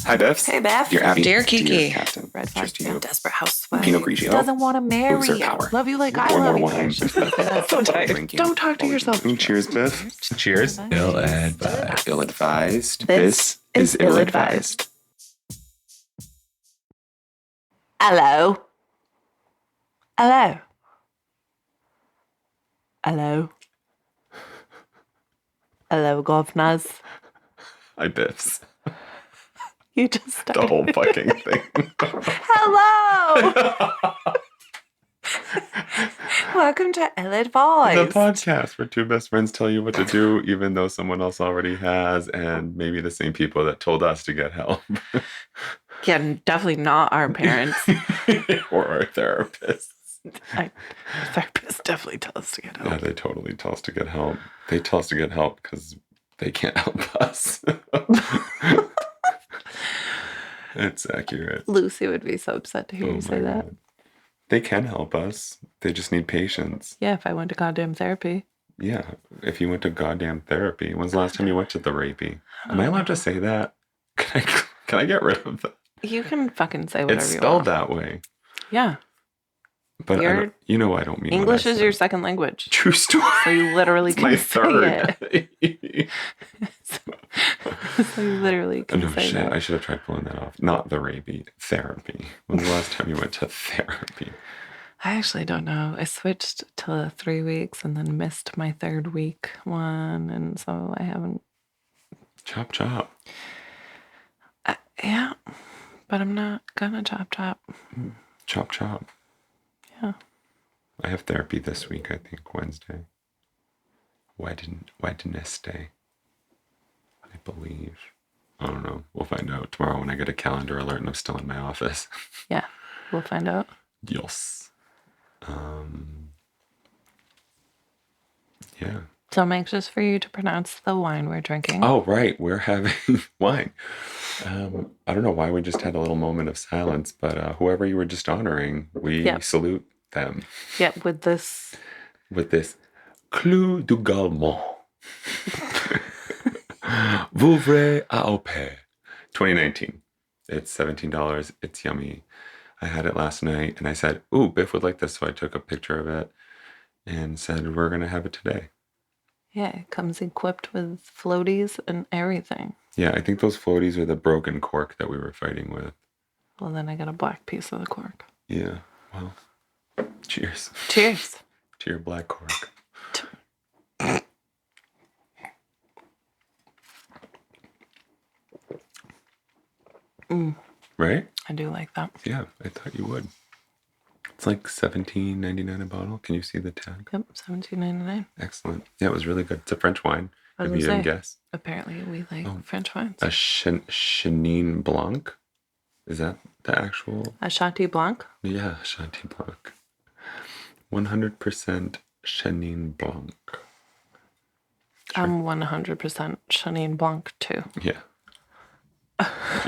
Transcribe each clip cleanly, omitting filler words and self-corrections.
Hi, BiFFs. Hey, Beth. Dear Abby. Dear Kiki. Dear Captain. Red Cheers to you. desperate housewife. Pinot Grigio. Doesn't want to marry Boozer you. power. Love you like I Pour love more you. wine. It's just gonna say that. So tired. Drinking. Don't talk to yourself. Cheers, Biff. Cheers. Ill-advised. Ill-advised. This is ill-advised. Hello. Hello. Hello. Hello, governors. Hi, BiFFs. You just started. The whole fucking thing. Hello. Welcome to The Ill-advised. podcast where two best friends tell you what to do, even though someone else already has, and maybe the same people that told us to get help. Yeah, definitely not our parents. Or our therapists. Therapists definitely tell us to get help. Yeah, they totally tell us to get help. They tell us to get help because they can't help us. It's accurate. Lucy would be so upset to hear Oh you say my that. God. They can help us. They just need patience. Yeah, if I went to goddamn therapy. Yeah, if you went to goddamn therapy. When's the last time you went to the rapey? Am I allowed to say that? Can I get rid of that? You can fucking say whatever It's you spelled want. that way. Yeah. But I Your- don't, you know I don't mean English what I is your said. second language. True story. So you literally It's can my say third. it. So you literally can No say shit, that. I should have tried pulling that off. Not the rapey, therapy. When's the last time you went to therapy? I actually don't know. I switched to 3 weeks and then missed my third week one. And so I haven't. Chop chop. Yeah. But I'm not gonna chop. Chop chop. Yeah. I have therapy this week, I think, Wednesday. Wednesday. I believe. I don't know. We'll find out tomorrow when I get a calendar alert and I'm still in my office. Yeah. We'll find out. Yes. Yeah. So I'm anxious for you to pronounce the wine we're drinking. Oh, right. We're having wine. I don't know why we just had a little moment of silence, but whoever you were just honoring, we Yep. salute them Yeah, with this. with this Clos du Gaimont Vouvray AOP 2019. It's $17. It's yummy. I had it last night and I said, ooh, Biff would like this. So I took a picture of it and said, we're going to have it today. Yeah, it comes equipped with floaties and everything. Yeah, I think those floaties are the broken cork that we were fighting with. Well, then I got a black piece of the cork. Yeah, well, cheers. Cheers. To your black cork. Right? I do like that. Yeah, I thought you would. It's like $17.99 a bottle. Can you see the tag? Yep, $17.99. Excellent. Yeah, it was really good. It's a French wine. I was If you gonna didn't say. guess. Apparently, we like French wines. A Chenin Blanc. Is that the actual? A Chanty Blanc. Yeah, Chanty Blanc. 100% Chenin Blanc. I'm 100% Chenin Blanc too. Yeah.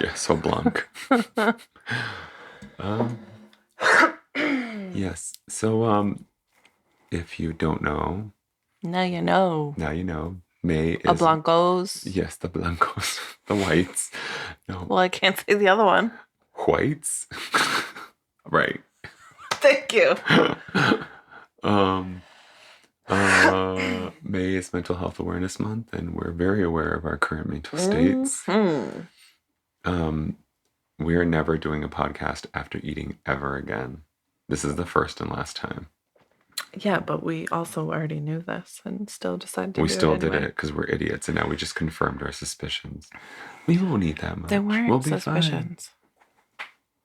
Yeah, so Blanc. Yes. So, if you don't know, Now you know. now you know. May is A Blancos. Yes, the blancos, the whites. No, Well, I can't say the other one. whites. Right. Thank you. May is Mental Health Awareness Month, and we're very aware of our current mental states. We are never doing a podcast after eating ever again. This is the first and last time. Yeah, but we also already knew this and still decided to We do still it did anyway. it because we're idiots, and now we just confirmed our suspicions. We won't eat that much. There weren't We'll be suspicions.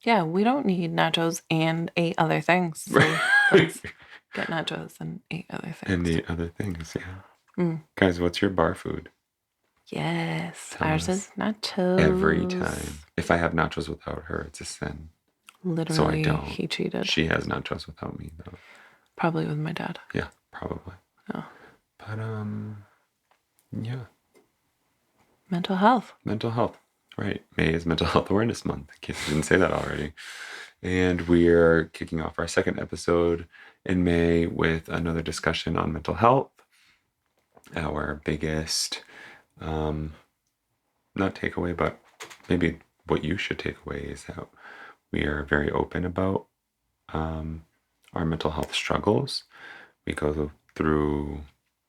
Yeah, we don't need nachos and 8 other things. So fine. let's get nachos and 8 other things. And the other things, yeah. Guys, what's your bar food? Yes, Tell ours us. is nachos. Every time. If I have nachos without her, it's a sin. Literally, don't. he cheated. She has nachos without me, though. Probably with my dad. Yeah, probably. Oh. But, yeah. Mental health. Mental health. Right. May is Mental Health Awareness Month, in case I didn't say that already. And we're kicking off our second episode in May with another discussion on mental health. Our biggest, not takeaway, but maybe what you should take away is that we are very open about our mental health struggles. We go through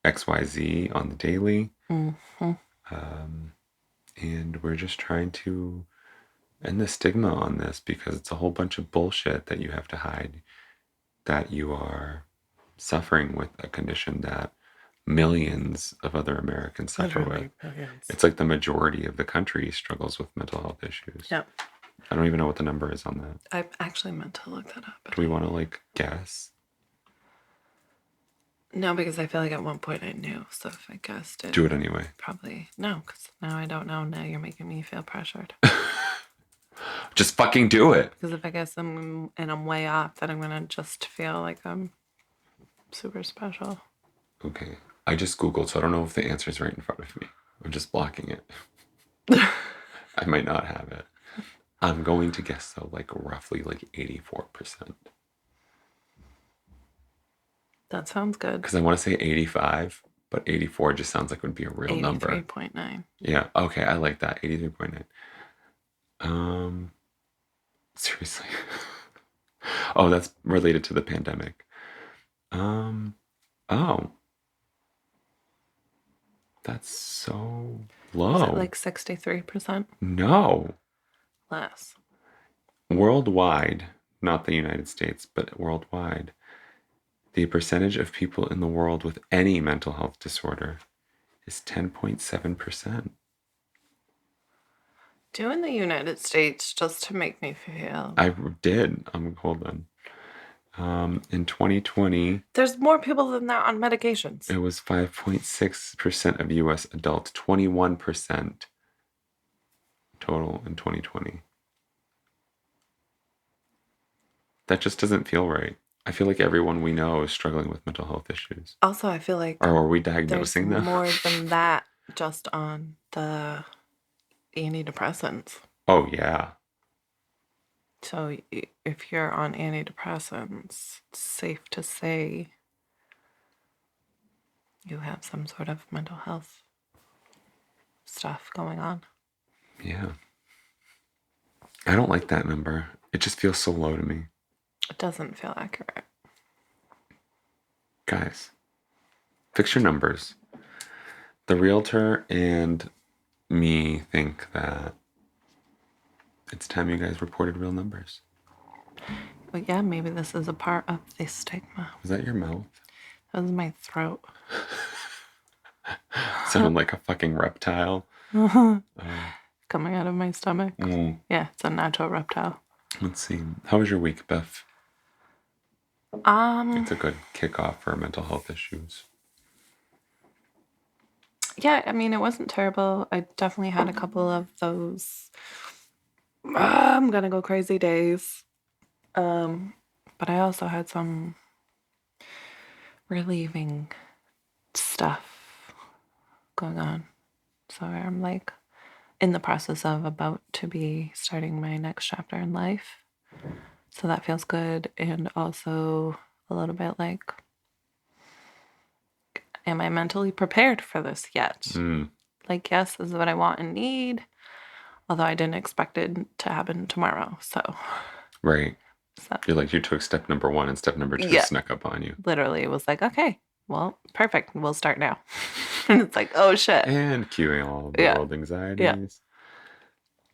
XYZ on the daily. Mm-hmm. And we're just trying to end the stigma on this because it's a whole bunch of bullshit that you have to hide that you are suffering with a condition that millions of other Americans suffer with. It's like the majority of the country struggles with mental health issues. Yeah. I don't even know what the number is on that. I actually meant to look that up. Do we want to like guess? No, because I feel like at one point I knew. So if I guessed it, Do it anyway. probably no, because now I don't know. Now you're making me feel pressured. Just fucking do it. Because if I guess I'm way off, then I'm gonna just feel like I'm super special. Okay. I just Googled, so I don't know if the answer is right in front of me. I'm just blocking it. I might not have it. I'm going to guess though, like roughly like 84%. That sounds good. Because I want to say 85, but 84 just sounds like it would be a real number. 83.9. Yeah. Okay. I like that. 83.9. Seriously. Oh, that's related to the pandemic. Oh. That's so low. Is it like 63%? No. Less. Worldwide, not the United States, but worldwide, the percentage of people in the world with any mental health disorder is 10.7%. Do in the United States just to make me feel. I did. Hold on. In 2020, there's more people than that on medications. It was 5.6% of US adults, 21% total in 2020. That just doesn't feel right. I feel like everyone we know is struggling with mental health issues. Also, I feel like or are we diagnosing there's them? more than that just on the antidepressants. Oh, yeah. So if you're on antidepressants, it's safe to say you have some sort of mental health stuff going on. Yeah. I don't like that number. It just feels so low to me. It doesn't feel accurate. Guys, fix your numbers. The realtor and me think that it's time you guys reported real numbers. But yeah, maybe this is a part of the stigma. Was that your mouth? That was my throat. Sounded like a fucking reptile. Coming out of my stomach. Yeah, it's a natural reptile. Let's see. How was your week, Beth? It's a good kickoff for mental health issues. Yeah, I mean, it wasn't terrible. I definitely had a couple of those I'm gonna go crazy days. But I also had some relieving stuff going on. So I'm like in the process of about to be starting my next chapter in life. So that feels good. And also a little bit like, am I mentally prepared for this yet? Like, yes, this is what I want and need. Although I didn't expect it to happen tomorrow. So. Right. So. You're like, you took step number 1 and step number 2 snuck up on you. Literally, it was like, okay, well, perfect. We'll start now. And it's like, oh, shit. And cueing all the world anxieties. Yeah.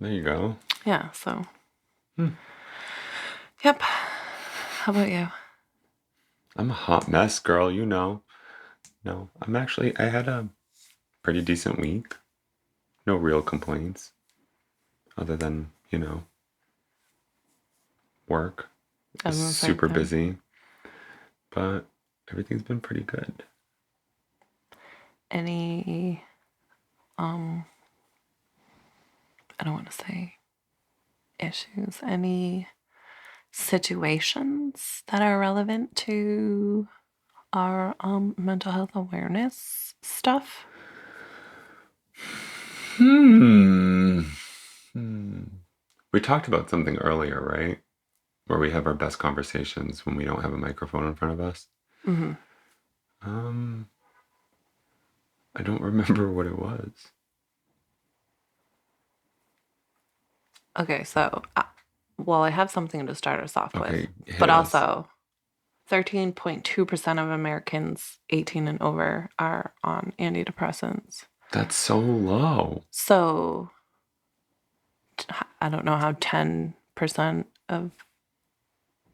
There you go. Yeah, so. Yep. How about you? I'm a hot mess, girl, you know. No, I had a pretty decent week. No real complaints. Other than, work. It's super busy. But everything's been pretty good. Any, I don't want to say issues, any situations that are relevant to our mental health awareness stuff? We talked about something earlier, right? Where we have our best conversations when we don't have a microphone in front of us. Mm-hmm. I don't remember what it was. Okay, so, well, I have something to start us off with. Okay, hit But us. also, 13.2% of Americans 18 and over are on antidepressants. That's so low. So, I don't know how 10% of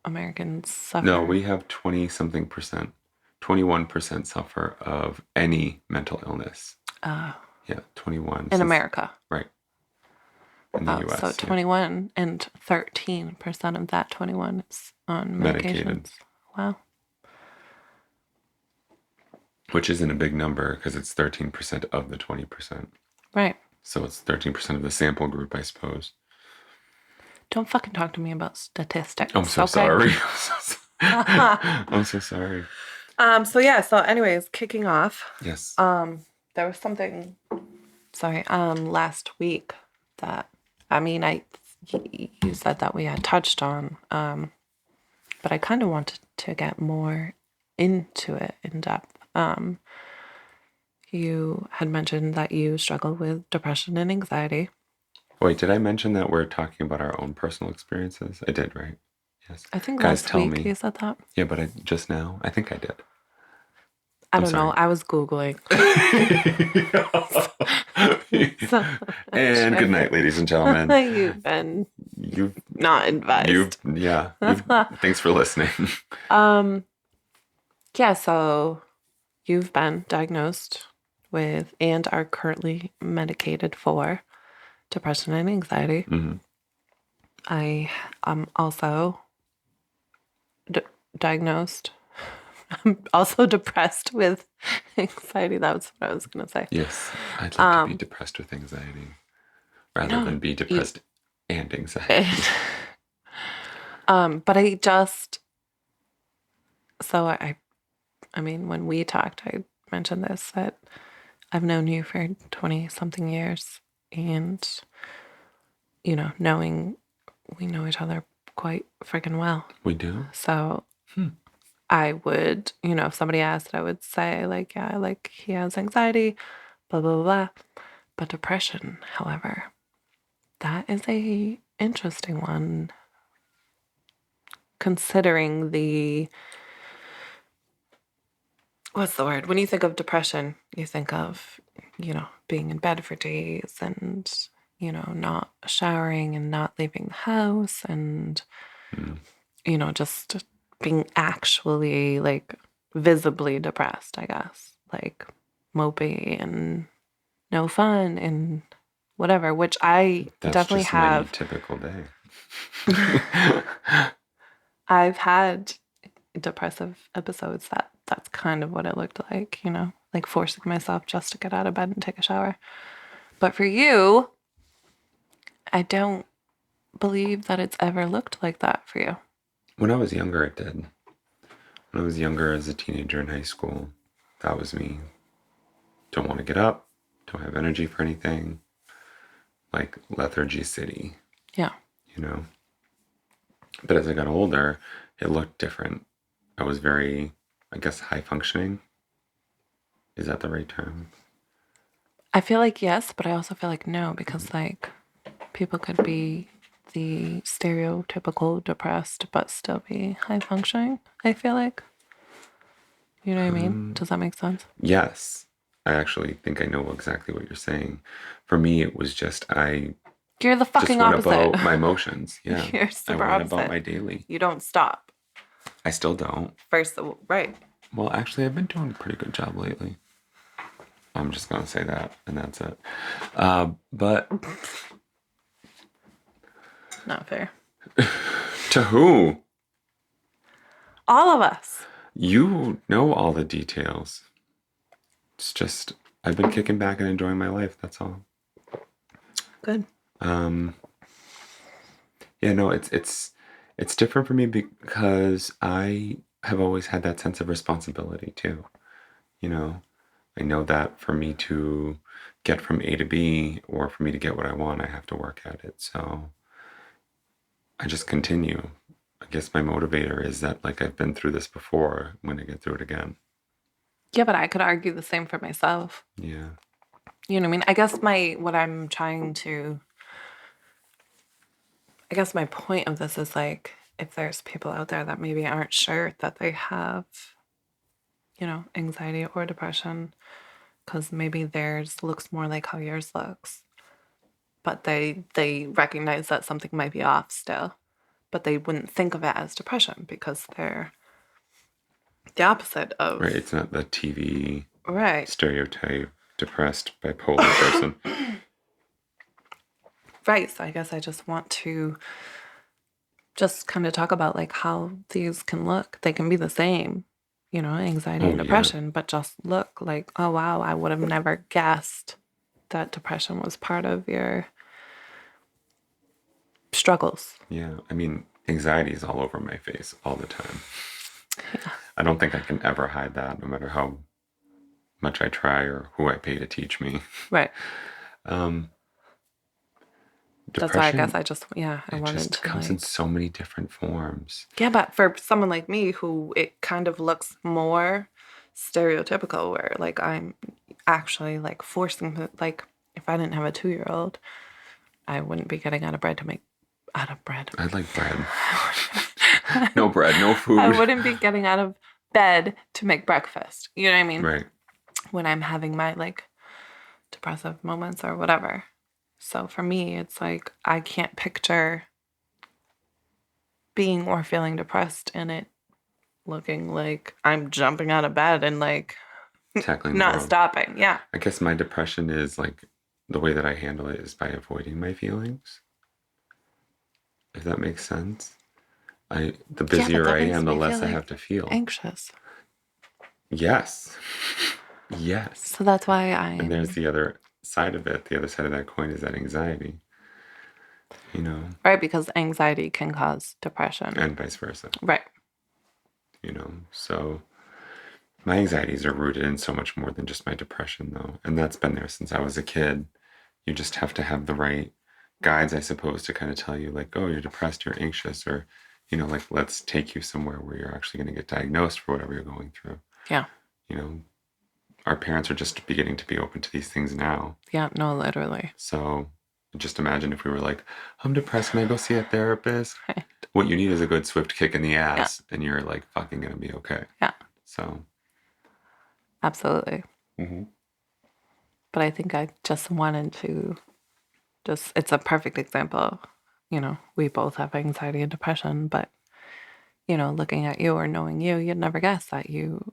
Americans suffer. No, we have 20-something percent. 21% suffer of any mental illness. Yeah, 21. In America. Right. In the US. So 21 and 13% of that 21 is on medications. Medicated. Wow. Which isn't a big number because it's 13% of the 20%. Right. So it's 13% of the sample group, I suppose. Don't fucking talk to me about statistics. I'm so sorry. I'm so sorry. So anyways, kicking off. Yes. There was something last week that you said that we had touched on, but I kind of wanted to get more into it in depth. You had mentioned that you struggle with depression and anxiety. Wait, did I mention that we're talking about our own personal experiences? I did, right? Yes. I think Guys, last tell week me. you said that. Yeah, but just now, I think I did. I don't know. I was Googling. And good night, ladies and gentlemen. You've not advised. Thanks for listening. Yeah, so you've been diagnosed with and are currently medicated for depression and anxiety. Mm-hmm. I am also diagnosed. I'm also depressed with anxiety. That's what I was going to say. Yes, I'd like to be depressed with anxiety rather than be depressed and anxiety. But I mean, when we talked, I mentioned this, that I've known you for 20-something years, and, we know each other quite freaking well. We do? So I would, if somebody asked, I would say, like, yeah, like, he has anxiety, blah, blah, blah. But depression, however, that is a interesting one, considering what's the word? When you think of depression, you think of, being in bed for days and, not showering and not leaving the house and, just being actually, like, visibly depressed, I guess. Like, mopey and no fun and whatever, which I definitely have. That's just my typical day. I've had depressive episodes that's kind of what it looked like, like forcing myself just to get out of bed and take a shower. But for you, I don't believe that it's ever looked like that for you. When I was younger, it did. When I was younger, as a teenager in high school, that was me. Don't want to get up, don't have energy for anything. Like lethargy city. Yeah. But as I got older, it looked different. I was very, I guess, high functioning. Is that the right term? I feel like yes, but I also feel like no, because like people could be the stereotypical depressed but still be high functioning, I feel like. You know what I mean? Does that make sense? Yes. I actually think I know exactly what you're saying. For me, it was just You're the fucking just went opposite. about my emotions. Yeah. You're super I went opposite. about my daily. You don't stop. I still don't. Right. Well, actually, I've been doing a pretty good job lately. I'm just going to say that, and that's it. But... Not fair. To who? All of us. You know all the details. It's just, I've been kicking back and enjoying my life, that's all. Good. Yeah, no, it's different for me because I have always had that sense of responsibility too. I know that for me to get from A to B or for me to get what I want, I have to work at it. So I just continue. I guess my motivator is that, like, I've been through this before. I'm going to get through it again. Yeah, but I could argue the same for myself. Yeah. You know what I mean? I guess what I'm trying to I guess my point of this is like, if there's people out there that maybe aren't sure that they have, anxiety or depression, because maybe theirs looks more like how yours looks, but they recognize that something might be off still, but they wouldn't think of it as depression because they're the opposite of Right. It's not the TV right. stereotype depressed bipolar person. Right. So I guess I just want to just kind of talk about like how these can look. They can be the same, anxiety and depression, but just look like, oh wow, I would have never guessed that depression was part of your struggles. Yeah. I mean, anxiety is all over my face all the time. Yeah. I don't think I can ever hide that, no matter how much I try or who I pay to teach me. Right. That's why I guess Depression, I it wanted just to comes in so many different forms. yeah, but for someone like me who it kind of looks more stereotypical where like I'm actually like forcing like if I didn't have a 2-year-old, I wouldn't be getting out of bread. I like bread. No bread, no food. I wouldn't be getting out of bed to make breakfast. You know what I mean? Right. When I'm having my like depressive moments or whatever. So for me, it's like I can't picture being or feeling depressed and it looking like I'm jumping out of bed and like Tackling the not world. stopping. Yeah. I guess my depression is like the way that I handle it is by avoiding my feelings. If that makes sense. The busier I am, the less I have to feel. Anxious. Yes. Yes. So that's why And there's the other side of it. The other side of that coin is that anxiety. Right, because anxiety can cause depression. And vice versa. Right. So my anxieties are rooted in so much more than just my depression, though. And that's been there since I was a kid. You just have to have the right guides, I suppose, to kind of tell you, like, oh, you're depressed, you're anxious, or, like, let's take you somewhere where you're actually going to get diagnosed for whatever you're going through. Yeah. Our parents are just beginning to be open to these things now. Yeah, no, literally. So just imagine if we were like, I'm depressed, can I go see a therapist? Right. What you need is a good swift kick in the ass, and you're like fucking gonna be okay. Yeah. So. Absolutely. Mm-hmm. But I think I just wanted to it's a perfect example. We both have anxiety and depression, but, looking at you or knowing you, you'd never guess that you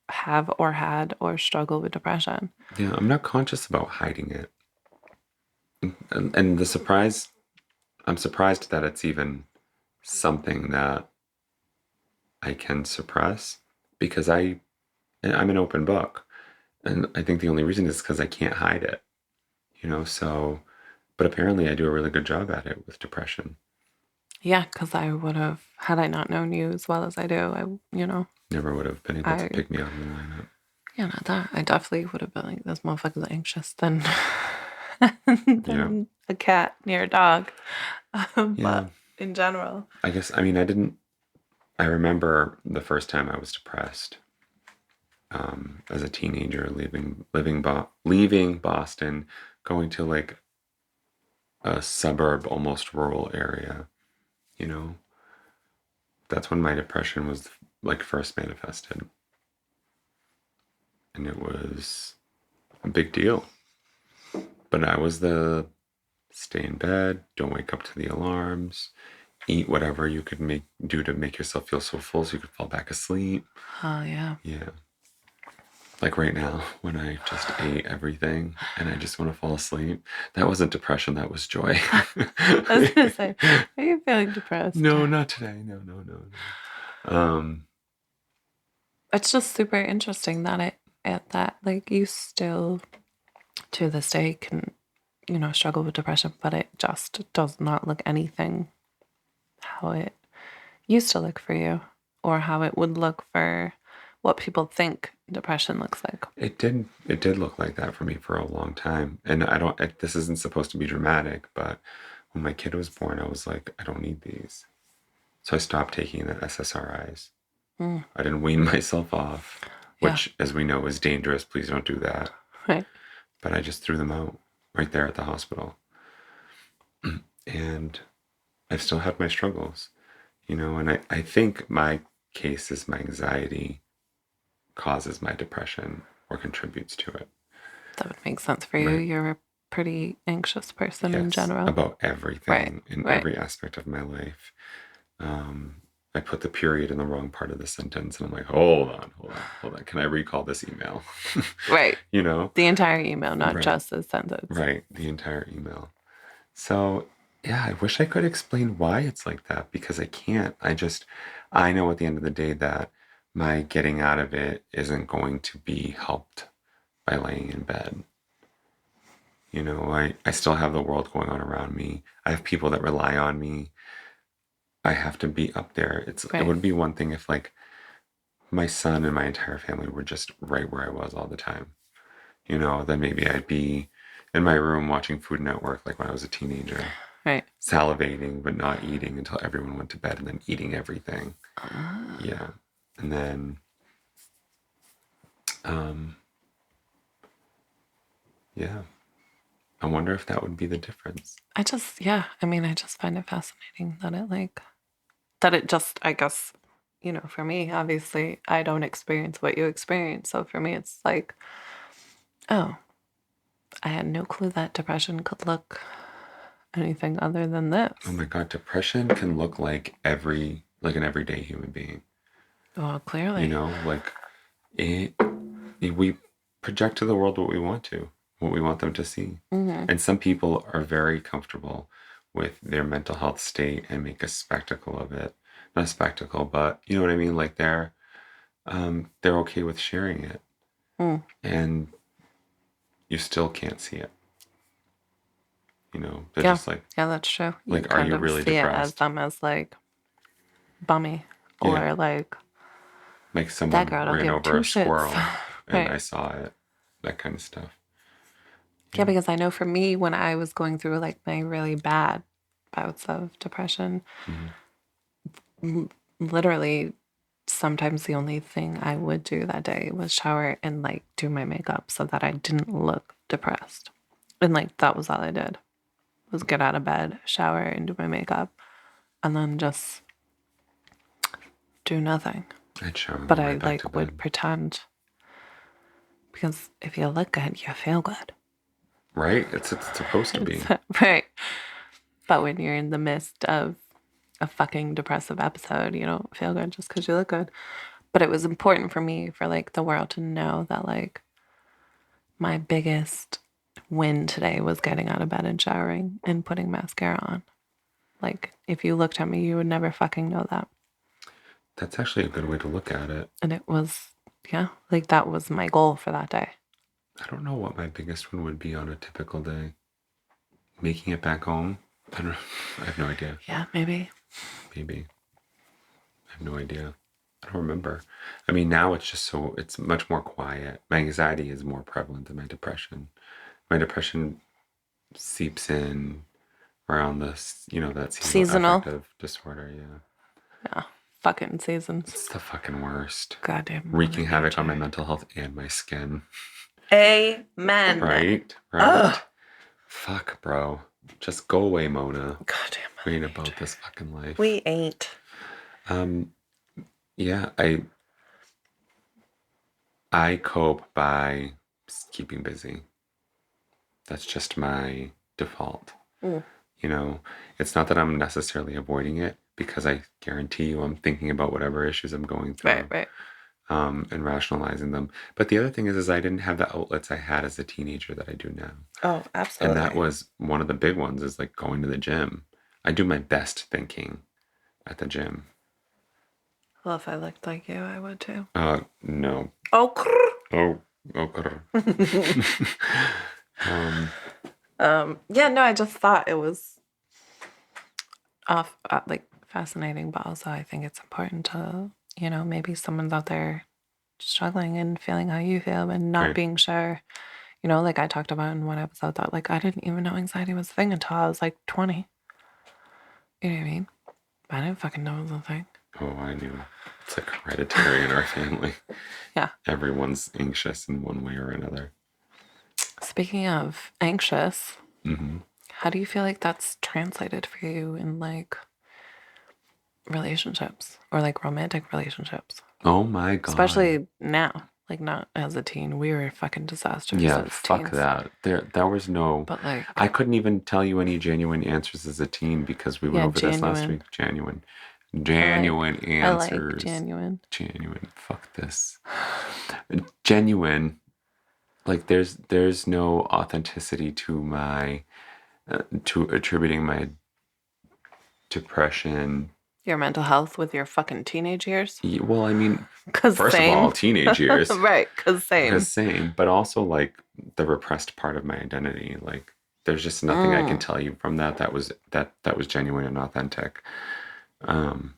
have or had or struggle with depression. Yeah, I'm not conscious about hiding it. And I'm surprised that it's even something that I can suppress because I'm an open book. And I think the only reason is because I can't hide it, so, but apparently I do a really good job at it with depression. Yeah, because I would have, had I not known you as well as I do, Never would have been able to pick me out of the lineup. Yeah, not that. I definitely would have been like, this motherfucker's anxious than, a cat near a dog. But in general. I guess, I remember the first time I was depressed as a teenager, leaving Boston, going to like a suburb, almost rural area, that's when my depression was like first manifested. And it was a big deal. But I was the stay in bed, don't wake up to the alarms, eat whatever you could do to make yourself feel so full so you could fall back asleep. Oh, yeah. Yeah. Like right now, when I just ate everything and I just want to fall asleep. That wasn't depression, that was joy. I was going to say, are you feeling depressed? No, not today. No. It's just super interesting that like you still to this day can, struggle with depression, but it just does not look anything how it used to look for you or how it would look for what people think depression looks like. It did look like that for me for a long time. And this isn't supposed to be dramatic, but when my kid was born, I was like, I don't need these. So I stopped taking the SSRIs. I didn't wean myself off, which, as we know, is dangerous. Please don't do that. Right. But I just threw them out right there at the hospital. And I've still had my struggles, and I think my case is my anxiety causes my depression or contributes to it. That would make sense for you. Right. You're a pretty anxious person in Yes. general. About Right. everything in Right. every aspect of my life. I put the period in the wrong part of the sentence and I'm like, hold on. Can I recall this email? Right. You know? The entire email, not Right. just the sentence. Right. The entire email. So, yeah, I wish I could explain why it's like that because I can't. I know at the end of the day that my getting out of it isn't going to be helped by laying in bed. I still have the world going on around me. I have people that rely on me. I have to be up there. It Right. would be one thing if like my son and my entire family were just right where I was all the time. Then maybe I'd be in my room watching Food Network like when I was a teenager. Right. Salivating but not eating until everyone went to bed and then eating everything. Yeah. And then yeah. I wonder if that would be the difference. I just find it fascinating that it just, I guess, for me, obviously, I don't experience what you experience. So for me, it's like, oh, I had no clue that depression could look anything other than this. Oh my God, depression can look like an everyday human being. Well, clearly. Like we project to the world what we want them to see. Mm-hmm. And some people are very comfortable with their mental health state and make a spectacle of it. Not a spectacle, but you know what I mean? Like they're okay with sharing it. And you still can't see it. They're just like, yeah, that's true. Like, are you really see depressed? It as them as like bummy or like someone ran over a squirrel and right. I saw it, that kind of stuff. Yeah, because I know for me, when I was going through like my really bad bouts of depression, literally sometimes the only thing I would do that day was shower and like do my makeup so that I didn't look depressed. And like that was all I did, was get out of bed, shower, and do my makeup, and then just do nothing. I'd shower. But I like would pretend, because if you look good, you feel good. Right? It's supposed to be. Right. But when you're in the midst of a fucking depressive episode, you don't feel good just because you look good. But it was important for me for like the world to know that like my biggest win today was getting out of bed and showering and putting mascara on. Like if you looked at me, you would never fucking know that. That's actually a good way to look at it. And it was, like that was my goal for that day. I don't know what my biggest one would be on a typical day. Making it back home? I have no idea. Yeah, maybe. I have no idea. I don't remember. I mean, now it's much more quiet. My anxiety is more prevalent than my depression. My depression seeps in around this, that seasonal affective disorder. Yeah. Fucking seasons. It's the fucking worst. Goddamn. Wreaking havoc on my mental health and my skin. Amen. Right? Ugh. Fuck, bro. Just go away, Mona. Goddamn. We ain't about this fucking life. We ain't. Yeah, I cope by keeping busy. That's just my default. It's not that I'm necessarily avoiding it, because I guarantee you I'm thinking about whatever issues I'm going through. Right. And rationalizing them. But the other thing is I didn't have the outlets I had as a teenager that I do now. Oh, absolutely. And that was one of the big ones, is like going to the gym. I do my best thinking at the gym. Well, if I looked like you, I would too. No. Oh, yeah, no, I just thought it was fascinating, but also I think it's important to, maybe someone's out there struggling and feeling how you feel and not being sure. Like I talked about in one episode that like I didn't even know anxiety was a thing until I was like 20. You know what I mean? I didn't fucking know it was a thing. Oh, I knew. It's like hereditary in our family. Yeah. Everyone's anxious in one way or another. Speaking of anxious, How do you feel like that's translated for you in like relationships or like romantic relationships? Oh my God. Especially now, like not as a teen. We were fucking disasters Yeah, as fuck teens. that. There was no. But like, I couldn't even tell you any genuine answers as a teen because we went yeah, over this last genuine. week. Genuine, I like, genuine I like answers. genuine. Genuine. Fuck this. Genuine. Like there's no authenticity to my to attributing my depression. Your mental health with your fucking teenage years? Well, I mean, Cause first of same. all, teenage years. Right, cause Because same. same, but also like the repressed part of my identity. Like there's just nothing I can tell you from that was genuine and authentic. Um,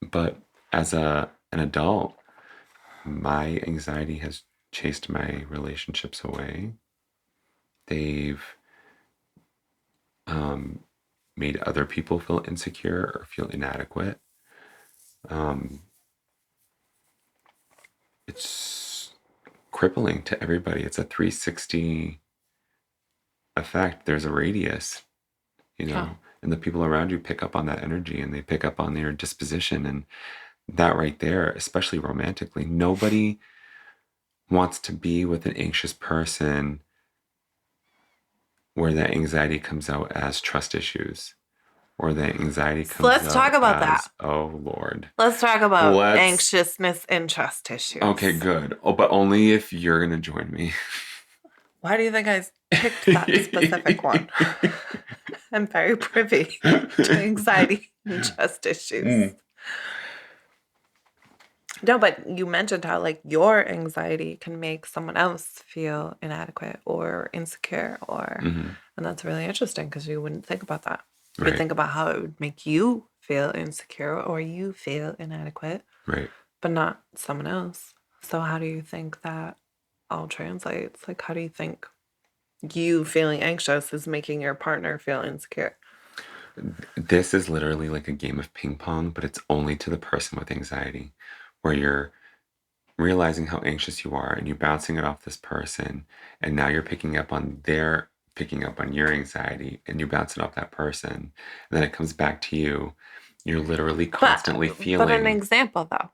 but as an adult, my anxiety has chased my relationships away. They've made other people feel insecure or feel inadequate. Um, it's crippling to everybody. It's a 360 effect. There's a radius, Yeah. and the people around you pick up on that energy and they pick up on your disposition. And that right there, especially romantically, nobody wants to be with an anxious person where that anxiety comes out as trust issues or that anxiety So comes let's out talk about as, that. oh Lord. Let's talk about Let's anxiousness and trust issues. Okay, good. Oh, but only if you're gonna join me. Why do you think I picked that specific one? I'm very privy to anxiety and trust issues. No, but you mentioned how like your anxiety can make someone else feel inadequate or insecure and that's really interesting because you wouldn't think about that. You would Right. think about how it would make you feel insecure or you feel inadequate, Right. but not someone else. So how do you think that all translates? Like how do you think you feeling anxious is making your partner feel insecure? This is literally like a game of ping pong, but it's only to the person with anxiety, where you're realizing how anxious you are and you're bouncing it off this person. And now you're picking up on your anxiety and you bounce it off that person. And then it comes back to you. You're literally constantly But an feeling. example though,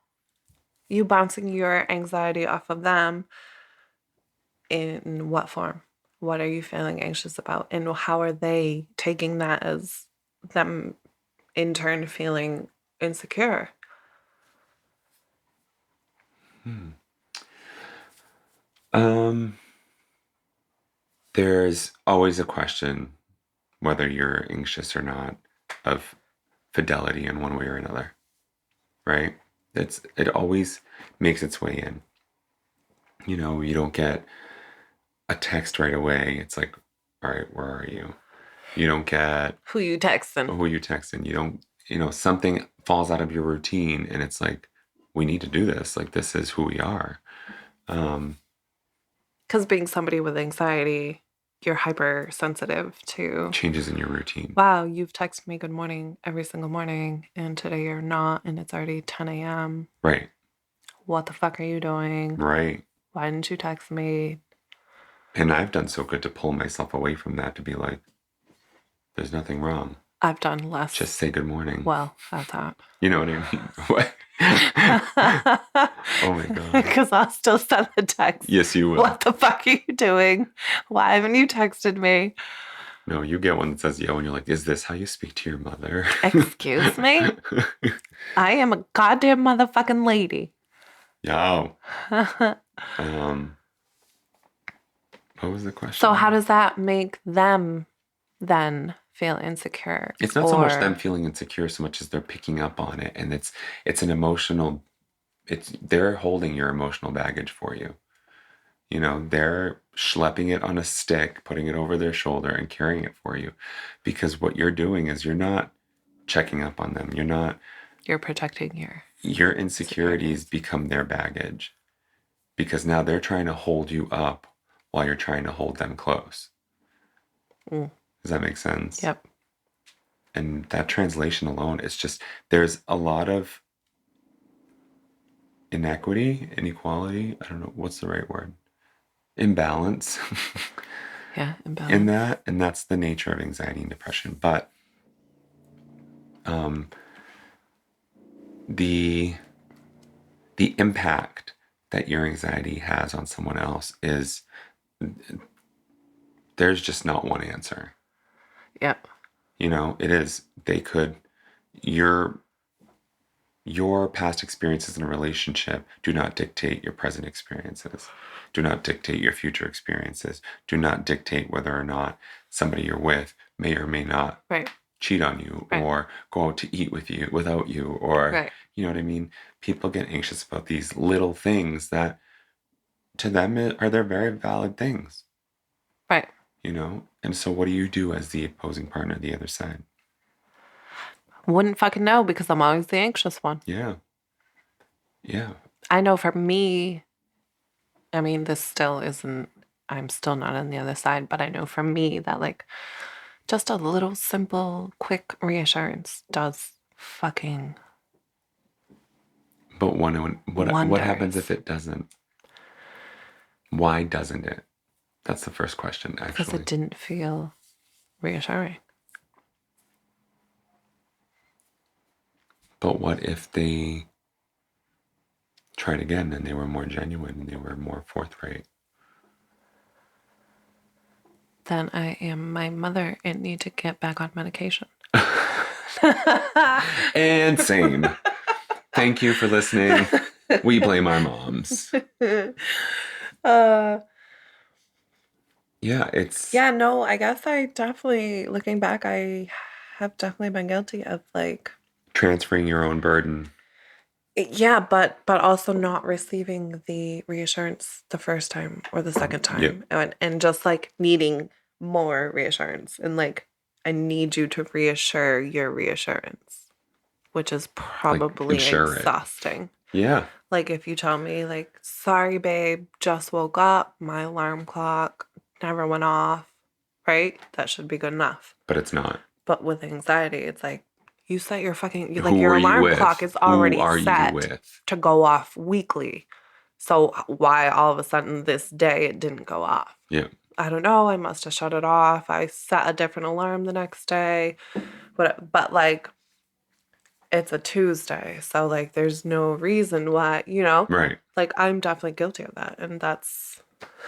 you bouncing your anxiety off of them in what form? What are you feeling anxious about? And how are they taking that as them in turn feeling insecure? Um, there's always a question whether you're anxious or not of fidelity in one way or another, right? It always makes its way in. You don't get a text right away. It's like, all right, where are you? You don't get Who you texting? who you texting. You don't, something falls out of your routine and it's like, we need to do this. Like, this is who we are. Because being somebody with anxiety, you're hypersensitive to, Changes in your routine. wow, you've texted me good morning every single morning, and today you're not, and it's already 10 a.m. Right. What the fuck are you doing? Right. Why didn't you text me? And I've done so good to pull myself away from that, to be like, there's nothing wrong. I've done less. Just say good morning. Well, at that. You know what I mean? What? Oh my God. Because I'll still send the text. Yes, you will. What the fuck are you doing? Why haven't you texted me? No, you get one that says yo, and you're like, is this how you speak to your mother? Excuse me? I am a goddamn motherfucking lady. Yo. What was the question? So how does that make them then feel insecure? It's not so much them feeling insecure so much as they're picking up on it, and it's an emotional. They're holding your emotional baggage for you. They're schlepping it on a stick, putting it over their shoulder, and carrying it for you, because what you're doing is you're not checking up on them. You're protecting your insecurities become their baggage, because now they're trying to hold you up while you're trying to hold them close. Does that make sense? Yep. And that translation alone, it's just, there's a lot of inequality, I don't know, what's the right word? Imbalance Yeah, imbalance. in that, and that's the nature of anxiety and depression. But the impact that your anxiety has on someone else is, there's just not one answer. Yep. You know, it is, they could, your past experiences in a relationship do not dictate your present experiences, do not dictate your future experiences, do not dictate whether or not somebody you're with may or may not Right. cheat on you, Right. or go out to eat with you without you, or Right. you know what I mean? People get anxious about these little things that to them are they're very valid things. Right. You know? And so what do you do as the opposing partner, the other side? Wouldn't fucking know, because I'm always the anxious one. Yeah. Yeah. I know for me, I mean, this still isn't, I'm still not on the other side, but I know for me that like just a little simple, quick reassurance does fucking But what happens if wonders. it doesn't? Why doesn't it? That's the first question, Because it actually. didn't feel reassuring. But what if they tried again and they were more genuine and they were more forthright? Then I am my mother and need to get back on medication. And same. Thank you for listening. We blame our moms. Yeah, it's Yeah, no, I guess I definitely, looking back, I have definitely been guilty of like, transferring your own burden. yeah, but also not receiving the reassurance the first time or the second time, and just like needing more reassurance, and like I need you to reassure your reassurance, which is probably insure it. exhausting. Yeah. Like if you tell me like, sorry babe, just woke up, my alarm clock never went off, right? That should be good enough. But it's not. But with anxiety, it's like you set your fucking, like Who your are you alarm with? clock is Who already are you set with? to go off weekly. So why all of a sudden this day it didn't go off? Yeah. I don't know. I must have shut it off. I set a different alarm the next day. But like it's a Tuesday. So like there's no reason why, you know? Right. Like I'm definitely guilty of that. And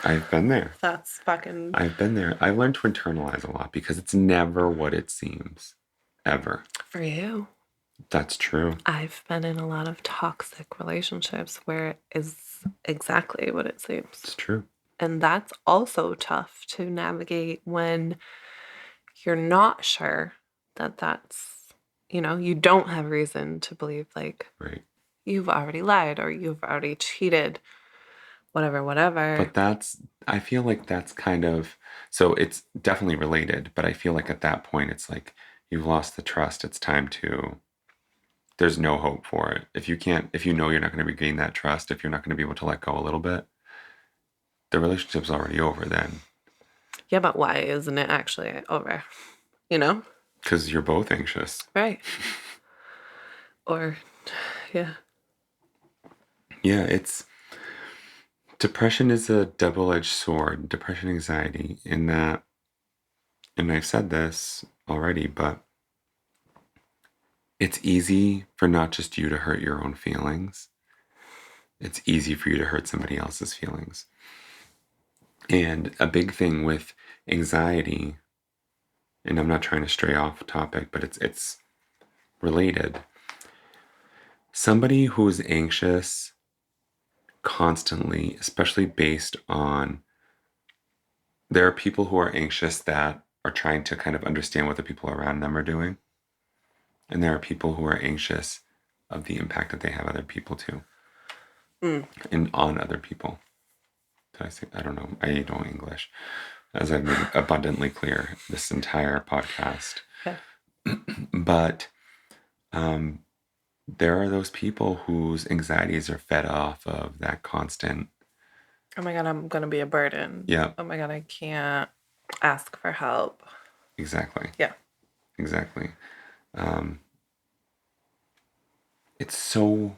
I've been there. that's fucking, I've been there. I've learned to internalize a lot because it's never what it seems. Ever. for you. That's true. I've been in a lot of toxic relationships where it is exactly what it seems. It's true. And that's also tough to navigate when you're not sure that that's, you know, you don't have reason to believe like Right. you've already lied or you've already cheated, whatever. But I feel like that's kind of, so it's definitely related, but I feel like at that point, it's like you've lost the trust. It's time to, there's no hope for it. If you know you're not going to regain that trust, if you're not going to be able to let go a little bit, the relationship's already over then. Yeah, but why isn't it actually over? You know? Because you're both anxious. Right. Or, yeah. Yeah, depression is a double-edged sword, depression, anxiety, in that, and I've said this already, but it's easy for not just you to hurt your own feelings. It's easy for you to hurt somebody else's feelings. And a big thing with anxiety, and I'm not trying to stray off topic, but it's related. Somebody who's anxious constantly, especially based on, there are people who are anxious that are trying to kind of understand what the people around them are doing. And there are people who are anxious of the impact that they have other people too. And on other people. Did I say, I don't know. I don't know English. As I've made abundantly clear this entire podcast. Okay. But there are those people whose anxieties are fed off of that constant. Oh my God, I'm going to be a burden. Yeah. Oh my God, I can't ask for help. Exactly. Yeah. Exactly. It's so,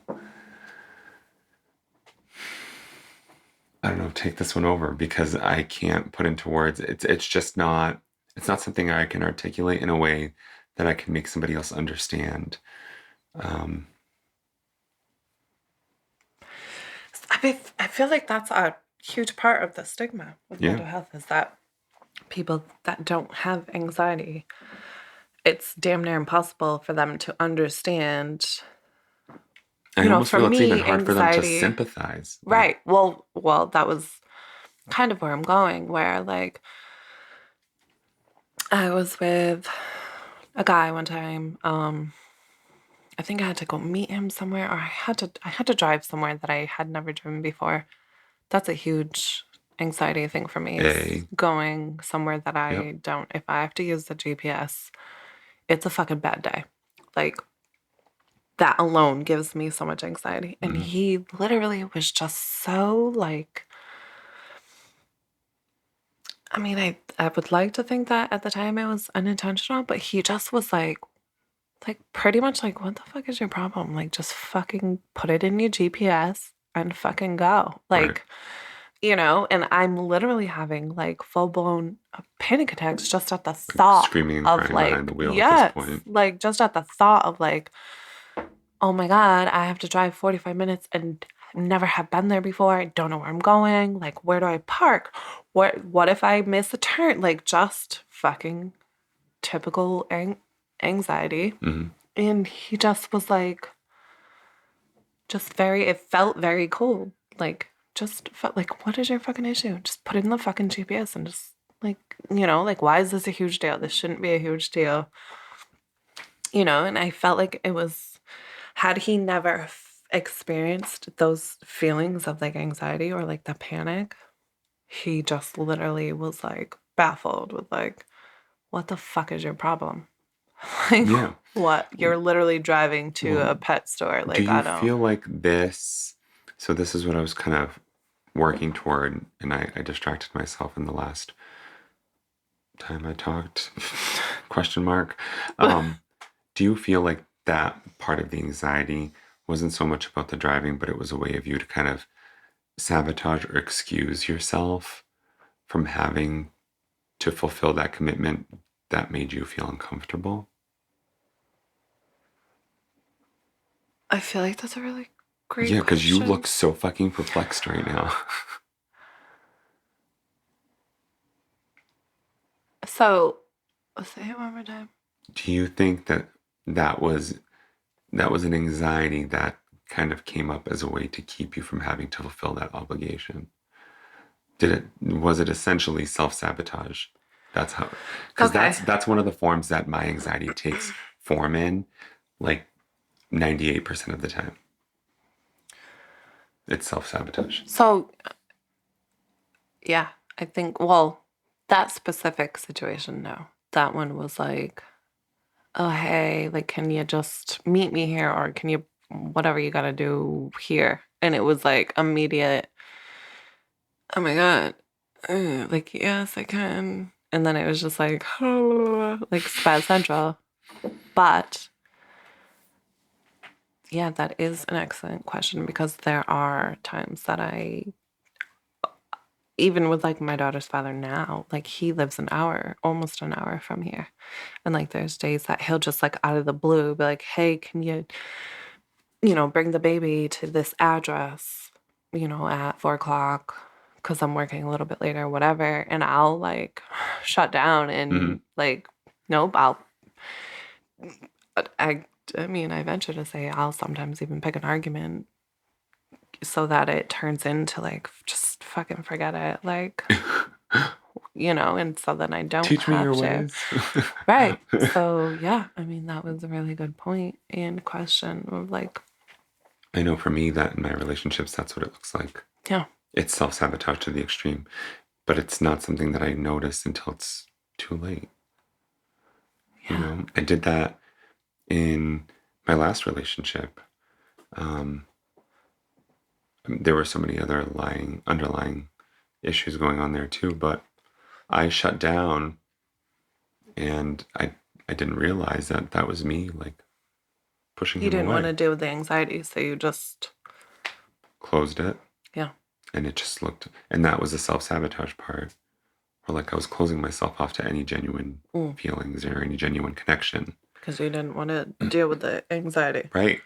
I don't know, take this one over because I can't put into words. It's just not, it's not something I can articulate in a way that I can make somebody else understand. I mean, I feel like that's a huge part of the stigma with Yeah. mental health is that people that don't have anxiety, it's damn near impossible for them to understand. I You know, almost for feel it's even me, hard for them to anxiety, sympathize. Like, right. Well, that was kind of where I'm going, where like I was with a guy one time. I think I had to go meet him somewhere, or I had to drive somewhere that I had never driven before. That's a huge anxiety thing for me is a, going somewhere that yep. I don't. If I have to use the GPS, it's a fucking bad day. Like that alone gives me so much anxiety. And Mhm. he literally was just so like, I mean, I would like to think that at the time it was unintentional, but he just was like pretty much like, what the fuck is your problem? Like just fucking put it in your GPS and fucking go. Right. Like, you know, and I'm literally having like full blown panic attacks just at the Like thought screaming and of crying behind the like, wheel at this yes, point. like just at the thought of like, oh my God, I have to drive 45 minutes and never have been there before. I don't know where I'm going. Like, where do I park? What if I miss a turn? Like just fucking typical anxiety. Hmm. And he just was like, just very, it felt very cool. Like, just felt like, what is your fucking issue? Just put it in the fucking GPS and just like, you know, like, why is this a huge deal? This shouldn't be a huge deal. You know, and I felt like it was, had he never experienced those feelings of like anxiety or like the panic, he just literally was like baffled with like, what the fuck is your problem? Like, Yeah. what? You're literally driving to Well, a pet store. do Like, you I don't. feel like this? So this is what I was kind of working toward, and I distracted myself in the last time I talked. Question mark. Do you feel like that part of the anxiety wasn't so much about the driving, but it was a way of you to kind of sabotage or excuse yourself from having to fulfill that commitment that made you feel uncomfortable? I feel like that's a really great Yeah, because you look question. so fucking perplexed right now. So, say it one more time. Do you think that that was that was an anxiety that kind of came up as a way to keep you from having to fulfill that obligation? Did it was it essentially self-sabotage? That's how, because Okay. that's one of the forms that my anxiety takes form in, like 98% of the time. It's self-sabotage. So, yeah, I think, well, that specific situation, no. That one was like, oh, hey, like, can you just meet me here or can you, whatever you gotta do here? And it was like immediate, oh my God, like, yes, I can. And then it was just like, like Spaz Central. But yeah, that is an excellent question because there are times that even with like my daughter's father now, like he lives an hour, almost an hour from here. And like there's days that he'll just like out of the blue be like, hey, can you, bring the baby to this address, at 4 o'clock because I'm working a little bit later, whatever. And I'll like shut down Hmm. and like, nope, I, I mean, I venture to say I'll sometimes even pick an argument so that it turns into like, just fucking forget it. Like, and so then I don't Teach me have your to. ways. Right. So, yeah, I mean, that was a really good point and question of like, I know for me that in my relationships, that's what it looks like. yeah, It's self-sabotage to the extreme, but it's not something that I notice until it's too late. yeah. I did that in my last relationship. Um, there were so many other underlying issues going on there too, but I shut down and I didn't realize that that was me like pushing You him didn't want away. to deal with the anxiety, so you just, Closed it. yeah. And it just looked, and that was the self-sabotage part. Or like I was closing myself off to any genuine feelings or any genuine connection. Because you didn't want to deal with the anxiety. Right.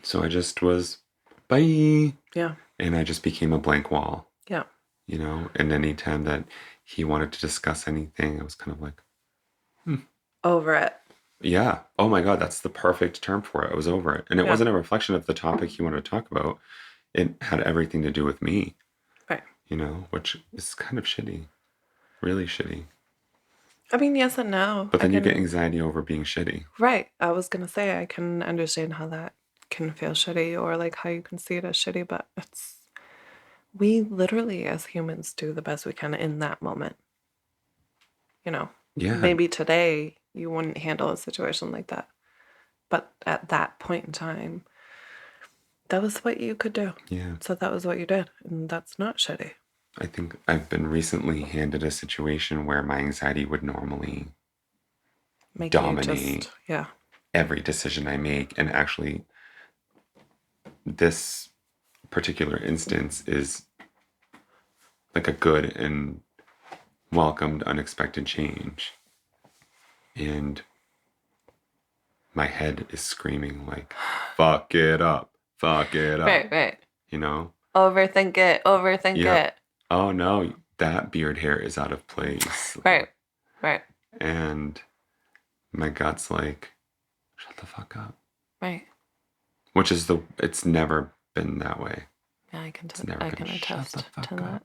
So I just was, bye. Yeah. And I just became a blank wall. Yeah. You know, and any time that he wanted to discuss anything, I was kind of like, Over it. yeah. Oh my God, that's the perfect term for it. I was over it. And it Yeah. wasn't a reflection of the topic he wanted to talk about. It had everything to do with me. Right. You know, which is kind of shitty. Really shitty. I mean, yes and no. But then you get anxiety over being shitty. Right. I was going to say, I can understand how that can feel shitty or like how you can see it as shitty, but we literally as humans do the best we can in that moment. You know, Yeah. maybe today you wouldn't handle a situation like that. But at that point in time, that was what you could do. Yeah. So that was what you did. And that's not shitty. I think I've been recently handed a situation where my anxiety would normally dominate every decision I make. And actually, this particular instance is like a good and welcomed unexpected change. And my head is screaming like, fuck it up, fuck it up. Right. You know? Overthink it. Oh no, that beard hair is out of place. Right. And my gut's like, shut the fuck up. Right. Which is it's never been that way. Yeah, I can attest to that.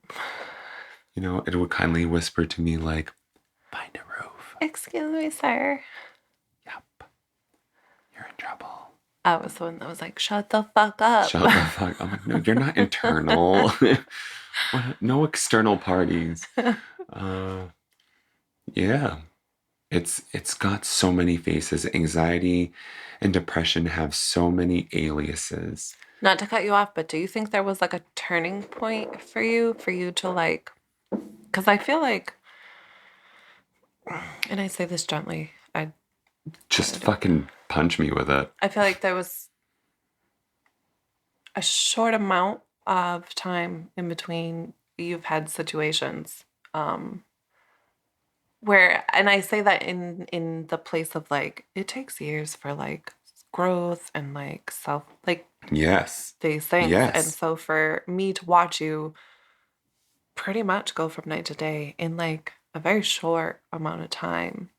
You know, it would kindly whisper to me like, find a roof. Excuse me, sir. Yep. You're in trouble. I was the one that was like, shut the fuck up. Shut the fuck up. I'm like, no, you're not internal. No external parties. Yeah. It's got so many faces. Anxiety and depression have so many aliases. Not to cut you off, but do you think there was like a turning point for you to like, because I feel like, and I say this gently, just fucking punch me with it. I feel like there was a short amount of time in between you've had situations where, and I say that in the place of like, it takes years for like growth and like self, like, yes, these things. Yes. And so for me to watch you pretty much go from night to day in like a very short amount of time,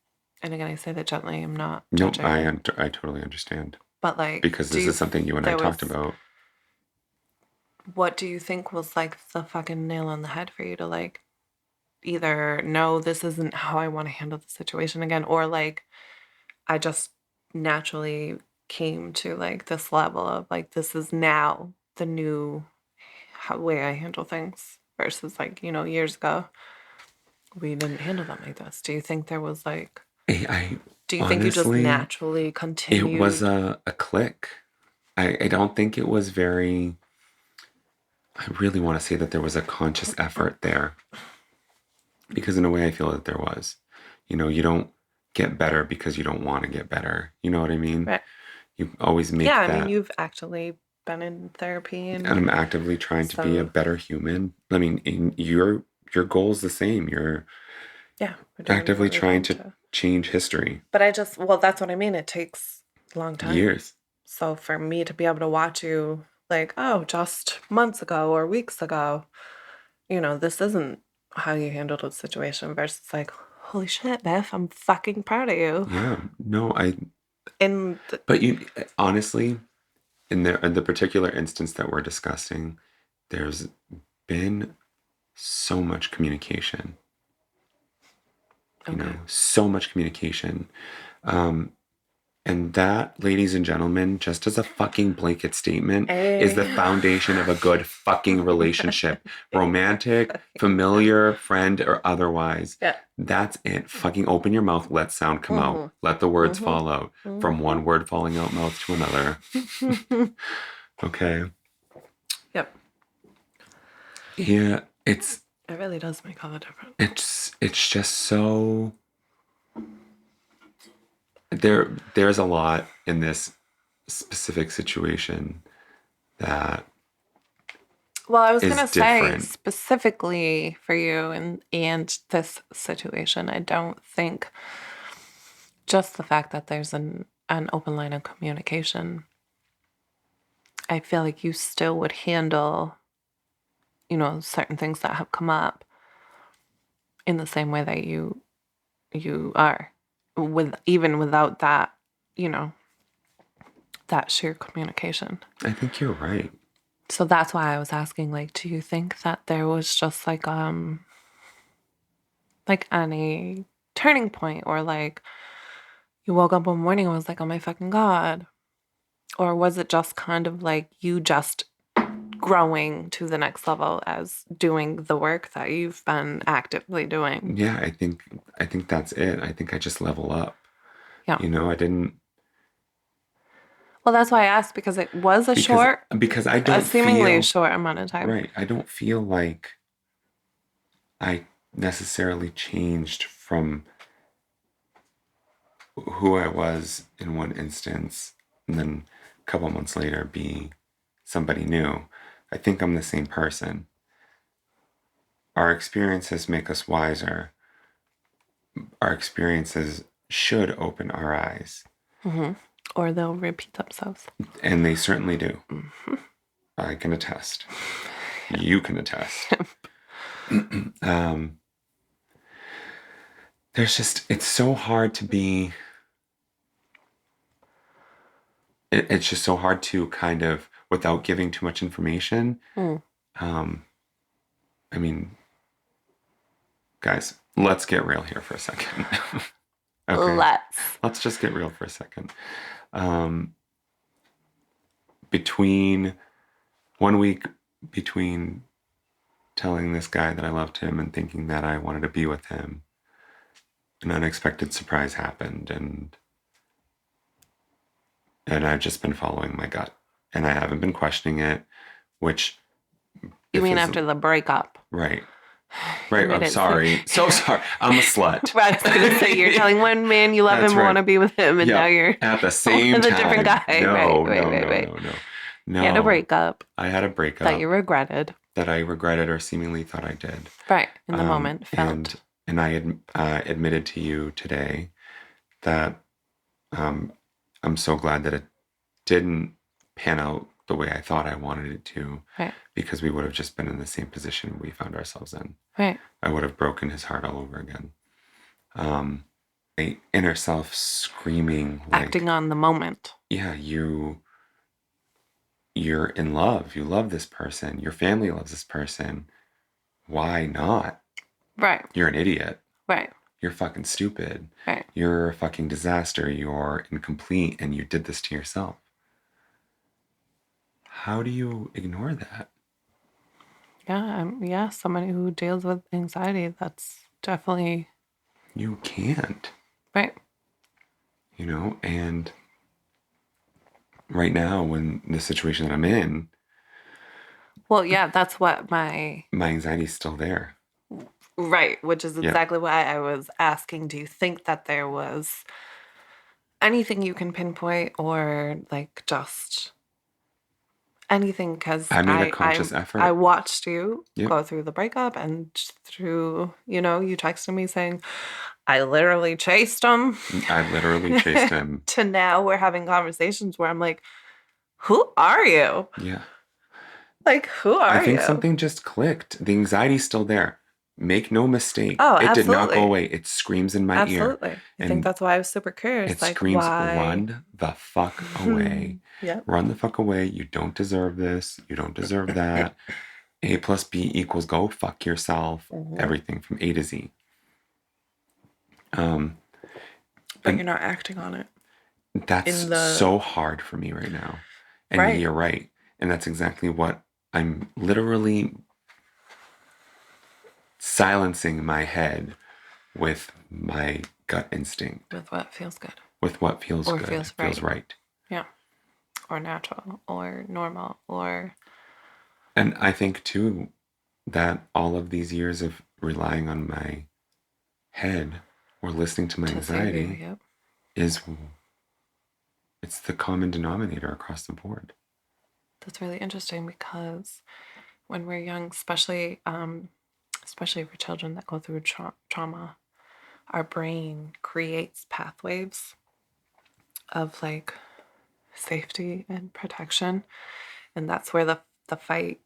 and again, I say that gently, I'm not judging. No, I totally understand. But like, because this is something you and I talked about. What do you think was like the fucking nail on the head for you to like either no, this isn't how I want to handle the situation again, or like I just naturally came to like this level of like, this is now the new way I handle things versus like, you know, years ago we didn't handle them like this. Do you think there was like, do you honestly, think you just naturally continued? It was a click. I don't think it was very, I really want to say that there was a conscious effort there, because in a way I feel that there was. You know, you don't get better because you don't want to get better. You know what I mean? Right. You always make that. Yeah, I mean, you've actually been in therapy, and I'm actively trying to be a better human. I mean, your goal is the same. You're actively trying to change history. But that's what I mean. It takes a long time. Years. So for me to be able to watch you like, oh, just months ago or weeks ago, you know, this isn't how you handled a situation versus like, holy shit, Beth, I'm fucking proud of you. Yeah. No, but you honestly, in the particular instance that we're discussing, there's been so much communication. You know, so much communication. And that, ladies and gentlemen, just as a fucking blanket statement, is the foundation of a good fucking relationship. Romantic, familiar, friend, or otherwise. Yeah. That's it. Fucking open your mouth, let sound come out. Let the words fall out. From one word falling out mouth to another. Okay. Yep. Yeah, it really does make all the difference. It's just so... There's a lot in this specific situation that Well, I was is gonna say different. specifically for you and this situation, I don't think just the fact that there's an open line of communication, I feel like you still would handle, certain things that have come up in the same way that you are, with even without that, you know, that sheer communication. I think you're right. So that's why I was asking, like, do you think that there was just like any turning point, or like you woke up one morning and was like, oh my fucking God? Or was it just kind of like you just growing to the next level as doing the work that you've been actively doing? Yeah, I think that's it. I think I just level up. Yeah. I didn't Well, that's why I asked, because it was because I a don't seemingly feel short amount of time. right. I don't feel like I necessarily changed from who I was in one instance and then a couple months later be somebody new. I think I'm the same person. Our experiences make us wiser. Our experiences should open our eyes. Mm-hmm. Or they'll repeat themselves. And they certainly do. Mm-hmm. I can attest. You can attest. It's so hard to be, it's just so hard to kind of, without giving too much information. Mm. I mean, guys, let's get real here for a second. Okay. Let's just get real for a second. Between 1 week between telling this guy that I loved him and thinking that I wanted to be with him, an unexpected surprise happened, and I've just been following my gut, and I haven't been questioning it, which You mean after the breakup? Right. I'm sorry. So sorry. I'm a slut. Right, I was going to say, you're telling one man you love him and want to be with him, and now you're at the same with time. a different guy. No, Right. No. You had a breakup. I had a breakup. That you regretted. That I regretted, or seemingly thought I did. Right. In the moment. Felt. And I admitted to you today that I'm so glad that it didn't pan out the way I thought I wanted it to. Right. Because we would have just been in the same position we found ourselves in. Right. I would have broken his heart all over again. My inner self screaming, acting on the moment. Yeah, you're in love. You love this person. Your family loves this person. Why not? Right. You're an idiot. Right. You're fucking stupid. Right. You're a fucking disaster. You're incomplete, and you did this to yourself. How do you ignore that? Yeah, somebody who deals with anxiety, that's definitely... You can't. Right. And right now, when the situation that I'm in... Well, yeah, that's what my anxiety is still there. Right, which is exactly why I was asking, do you think that there was anything you can pinpoint, or like just anything? Because I made a conscious effort. I watched you go through the breakup, and through, you texted me saying, I literally chased him. To now we're having conversations where I'm like, who are you? Yeah. Like, who are you? I think something just clicked. The anxiety's still there. Make no mistake. Oh, it absolutely. did not go away. It screams in my ear. Absolutely. I think that's why I was super curious. It screams, why? Run the fuck away. Yep. Run the fuck away. You don't deserve this. You don't deserve that. A plus B equals go fuck yourself. Mm-hmm. Everything from A to Z. But you're not acting on it. That's so hard for me right now. And you're right. And that's exactly what I'm literally silencing my head with my gut instinct. With what feels good. With what feels good. Feels right. Yeah. Or natural, or normal, or... And I think, too, that all of these years of relying on my head or listening to my anxiety it's the common denominator across the board. That's really interesting, because when we're young, especially for children that go through trauma, our brain creates pathways of like safety and protection, and that's where the fight,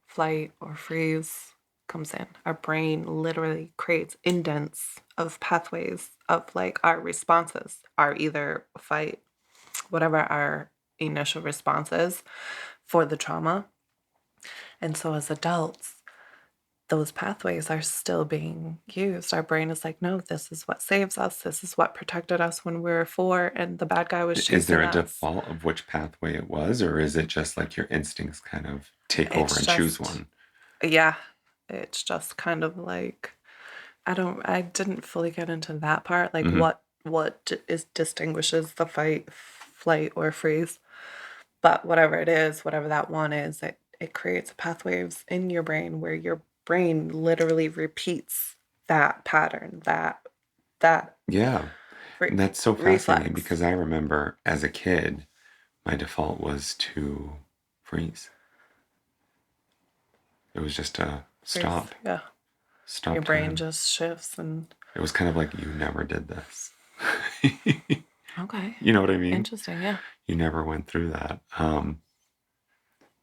flight, or freeze comes in. Our brain literally creates indents of pathways of like our responses are either fight, whatever our initial response is for the trauma. And so as adults, those pathways are still being used. Our brain is like, no, this is what saves us. This is what protected us when we were 4 and the bad guy was Is there chasing a us. default of which pathway it was, or is it just like your instincts kind of take over It's and choose just- one? Yeah, it's just kind of like, I didn't fully get into that part, like distinguishes the fight, flight, or freeze. But whatever it is, whatever that one is, it creates pathways in your brain where your brain literally repeats that pattern, that Yeah. re- And that's so fascinating reflex. because I remember as a kid, my default was to freeze. It was just a stop. Yeah. Stop Your brain time. just shifts and It was kind of like, you never did this. okay. You know what I mean? Interesting, yeah. You never went through that.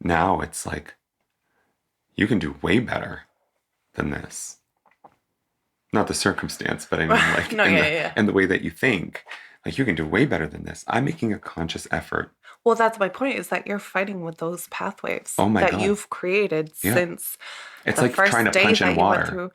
Now it's like, you can do way better than this. Not the circumstance, but I mean, like, No, yeah. and the way that you think, like, you can do way better than this. I'm making a conscious effort. Well, that's my point, is that you're fighting with those pathways Oh my that God. you've created since It's the like first trying to day punch in that you went water. through.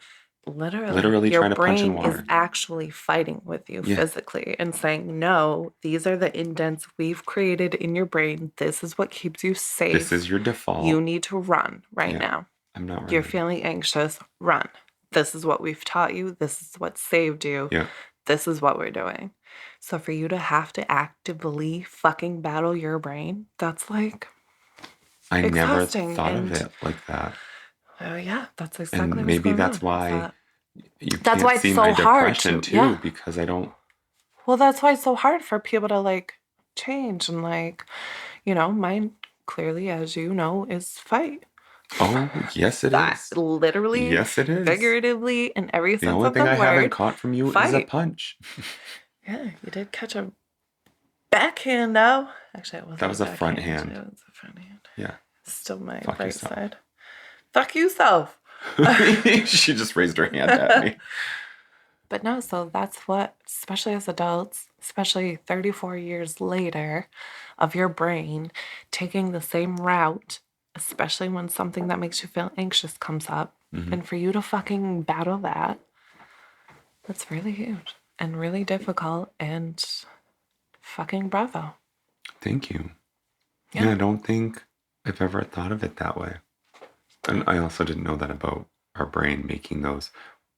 Literally your trying to punch in brain is water. actually fighting with you Yeah. physically and saying, no, these are the indents we've created in your brain. This is what keeps you safe. This is your default. You need to run right now. I'm not running. You're feeling anxious. Run. This is what we've taught you. This is what saved you. Yeah. This is what we're doing. So for you to have to actively fucking battle your brain, that's like I never exhausting. thought of it like that. Oh yeah, that's exactly And what's maybe going that's on. why you That's can't why it's see so my hard depression to- too, yeah. because I don't. Well, that's why it's so hard for people to like change and like, mine clearly, as you know, is fight. Oh, yes, it That is. literally, Yes, it is. figuratively, in every The sense only of thing the I haven't word. caught from you is a fight. punch. Yeah, you did catch a backhand though. Actually, it wasn't. That was a front backhand. hand. It was a front hand. Yeah. Still my Fuck right yourself. side. Fuck yourself. She just raised her hand at me. But no, so that's what, especially as adults, especially 34 years later, of your brain taking the same route, especially when something that makes you feel anxious comes up, and for you to fucking battle that, that's really huge and really difficult, and fucking bravo. Thank you. Yeah. Yeah, I don't think I've ever thought of it that way. And I also didn't know that about our brain making those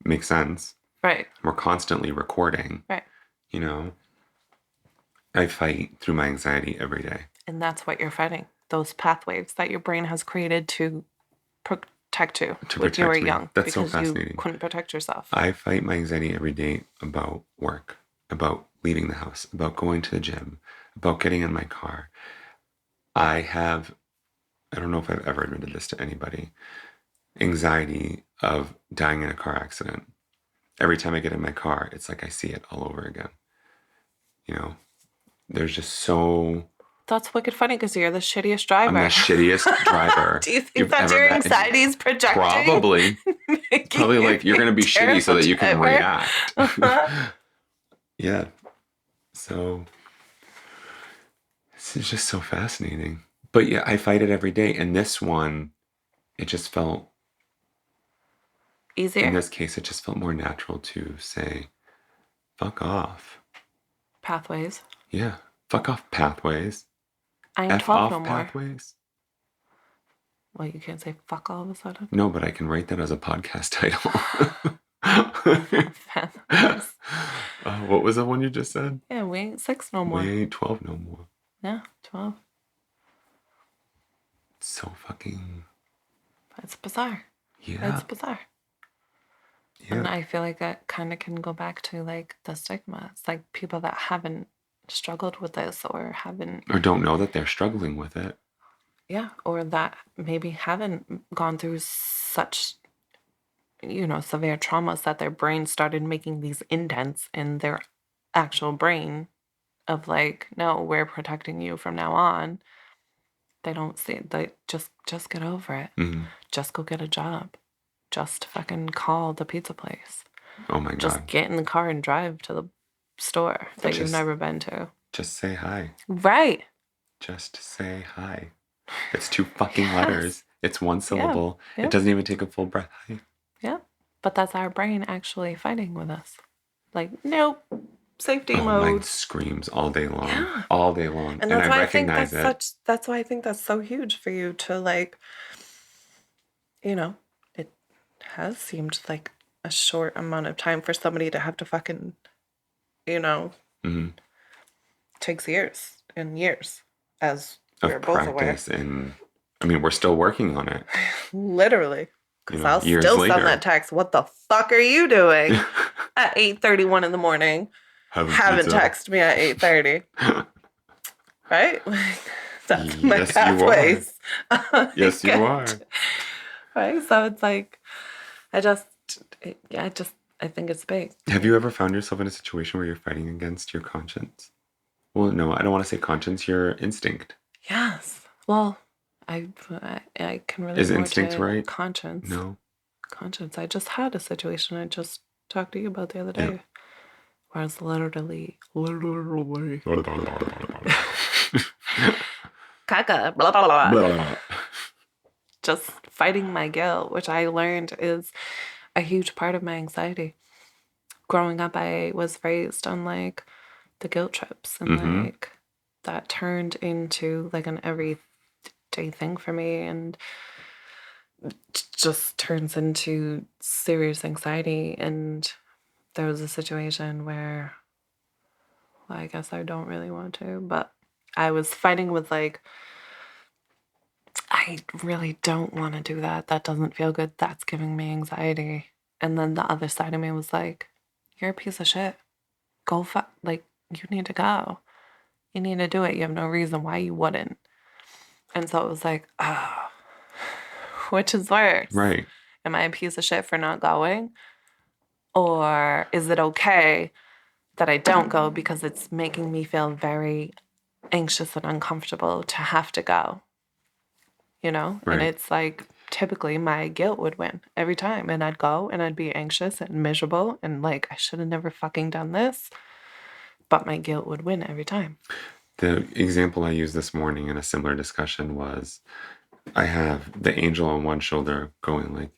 make sense. Right. We're constantly recording. Right. I fight through my anxiety every day. And that's what you're fighting. Those pathways that your brain has created to protect you when you were young. That's so because you fascinating. couldn't protect yourself. I fight my anxiety every day about work, about leaving the house, about going to the gym, about getting in my car. I don't know if I've ever admitted this to anybody, anxiety of dying in a car accident. Every time I get in my car, it's like I see it all over again. There's just so... That's wicked funny because you're the shittiest driver. I'm the shittiest driver. Do you think that your anxiety is projecting? Probably. Probably like, you're going to be shitty so that you can react. Yeah. So this is just so fascinating. But yeah, I fight it every day. And this one, it just felt easier. In this case, it just felt more natural to say, fuck off. Pathways. Yeah. Fuck off pathways. I ain't F 12 off no more. pathways. Well, you can't say fuck all of a sudden. No, but I can write that as a podcast title. What was the one you just said? Yeah, we ain't 6 no more. We ain't 12 no more. Yeah, 12. It's so fucking... It's bizarre. Yeah. It's bizarre. Yeah. And I feel like that kind of can go back to like the stigma. It's like people that haven't struggled with this or haven't... Or don't know that they're struggling with it. Yeah, or that maybe haven't gone through such, severe traumas that their brain started making these indents in their actual brain of like, no, we're protecting you from now on. They don't see it. They just get over it. Mm-hmm. Just go get a job. Just fucking call the pizza place. Oh my Just God. get in the car and drive to the store that you've Just- never been to. Just say hi. Right. Just say hi. It's 2 fucking letters. It's 1 syllable. Yeah. It doesn't even take a full breath. Hi. Yeah. But that's our brain actually fighting with us. Like, nope. Safety Oh, mode. mine screams all day long. Yeah. All day long. And And that's I why I think recognize it. that's why I think that's so huge for you to like, it has seemed like a short amount of time for somebody to have to fucking, Mm-hmm. takes years and years, as we're Of both aware. practice. And I mean, we're still working on it. Literally. Because I'll years still later. send that text. What the fuck are you doing at 8:31 in the morning? Haven't texted me at 8:30. Right? That's my Yes, pathways. Yes, you are. Right? So it's like, I think it's big. Have you ever found yourself in a situation where you're fighting against your conscience? Well, no, I don't want to say conscience, your instinct. Yes. Well, I can relate Is more instinct to right? conscience. No. Conscience. I just had a situation I just talked to you about the other day. Yeah. Where I was literally caca, blah, blah, blah. Just fighting my guilt, which I learned is a huge part of my anxiety. Growing up, I was raised on like the guilt trips, and like that turned into like an everyday thing for me, and just turns into serious anxiety. And there was a situation where, well, I guess I don't really want to, but I was fighting with like, I really don't want to do that. That doesn't feel good. That's giving me anxiety. And then the other side of me was like, you're a piece of shit. Go like, you need to go. You need to do it. You have no reason why you wouldn't. And so it was like, oh, which is worse? Right. Am I a piece of shit for not going? Or is it okay that I don't go because it's making me feel very anxious and uncomfortable to have to go? Right. And it's like, typically my guilt would win every time. And I'd go and I'd be anxious and miserable and like, I should have never fucking done this. But my guilt would win every time. The example I used this morning in a similar discussion was I have the angel on one shoulder going like,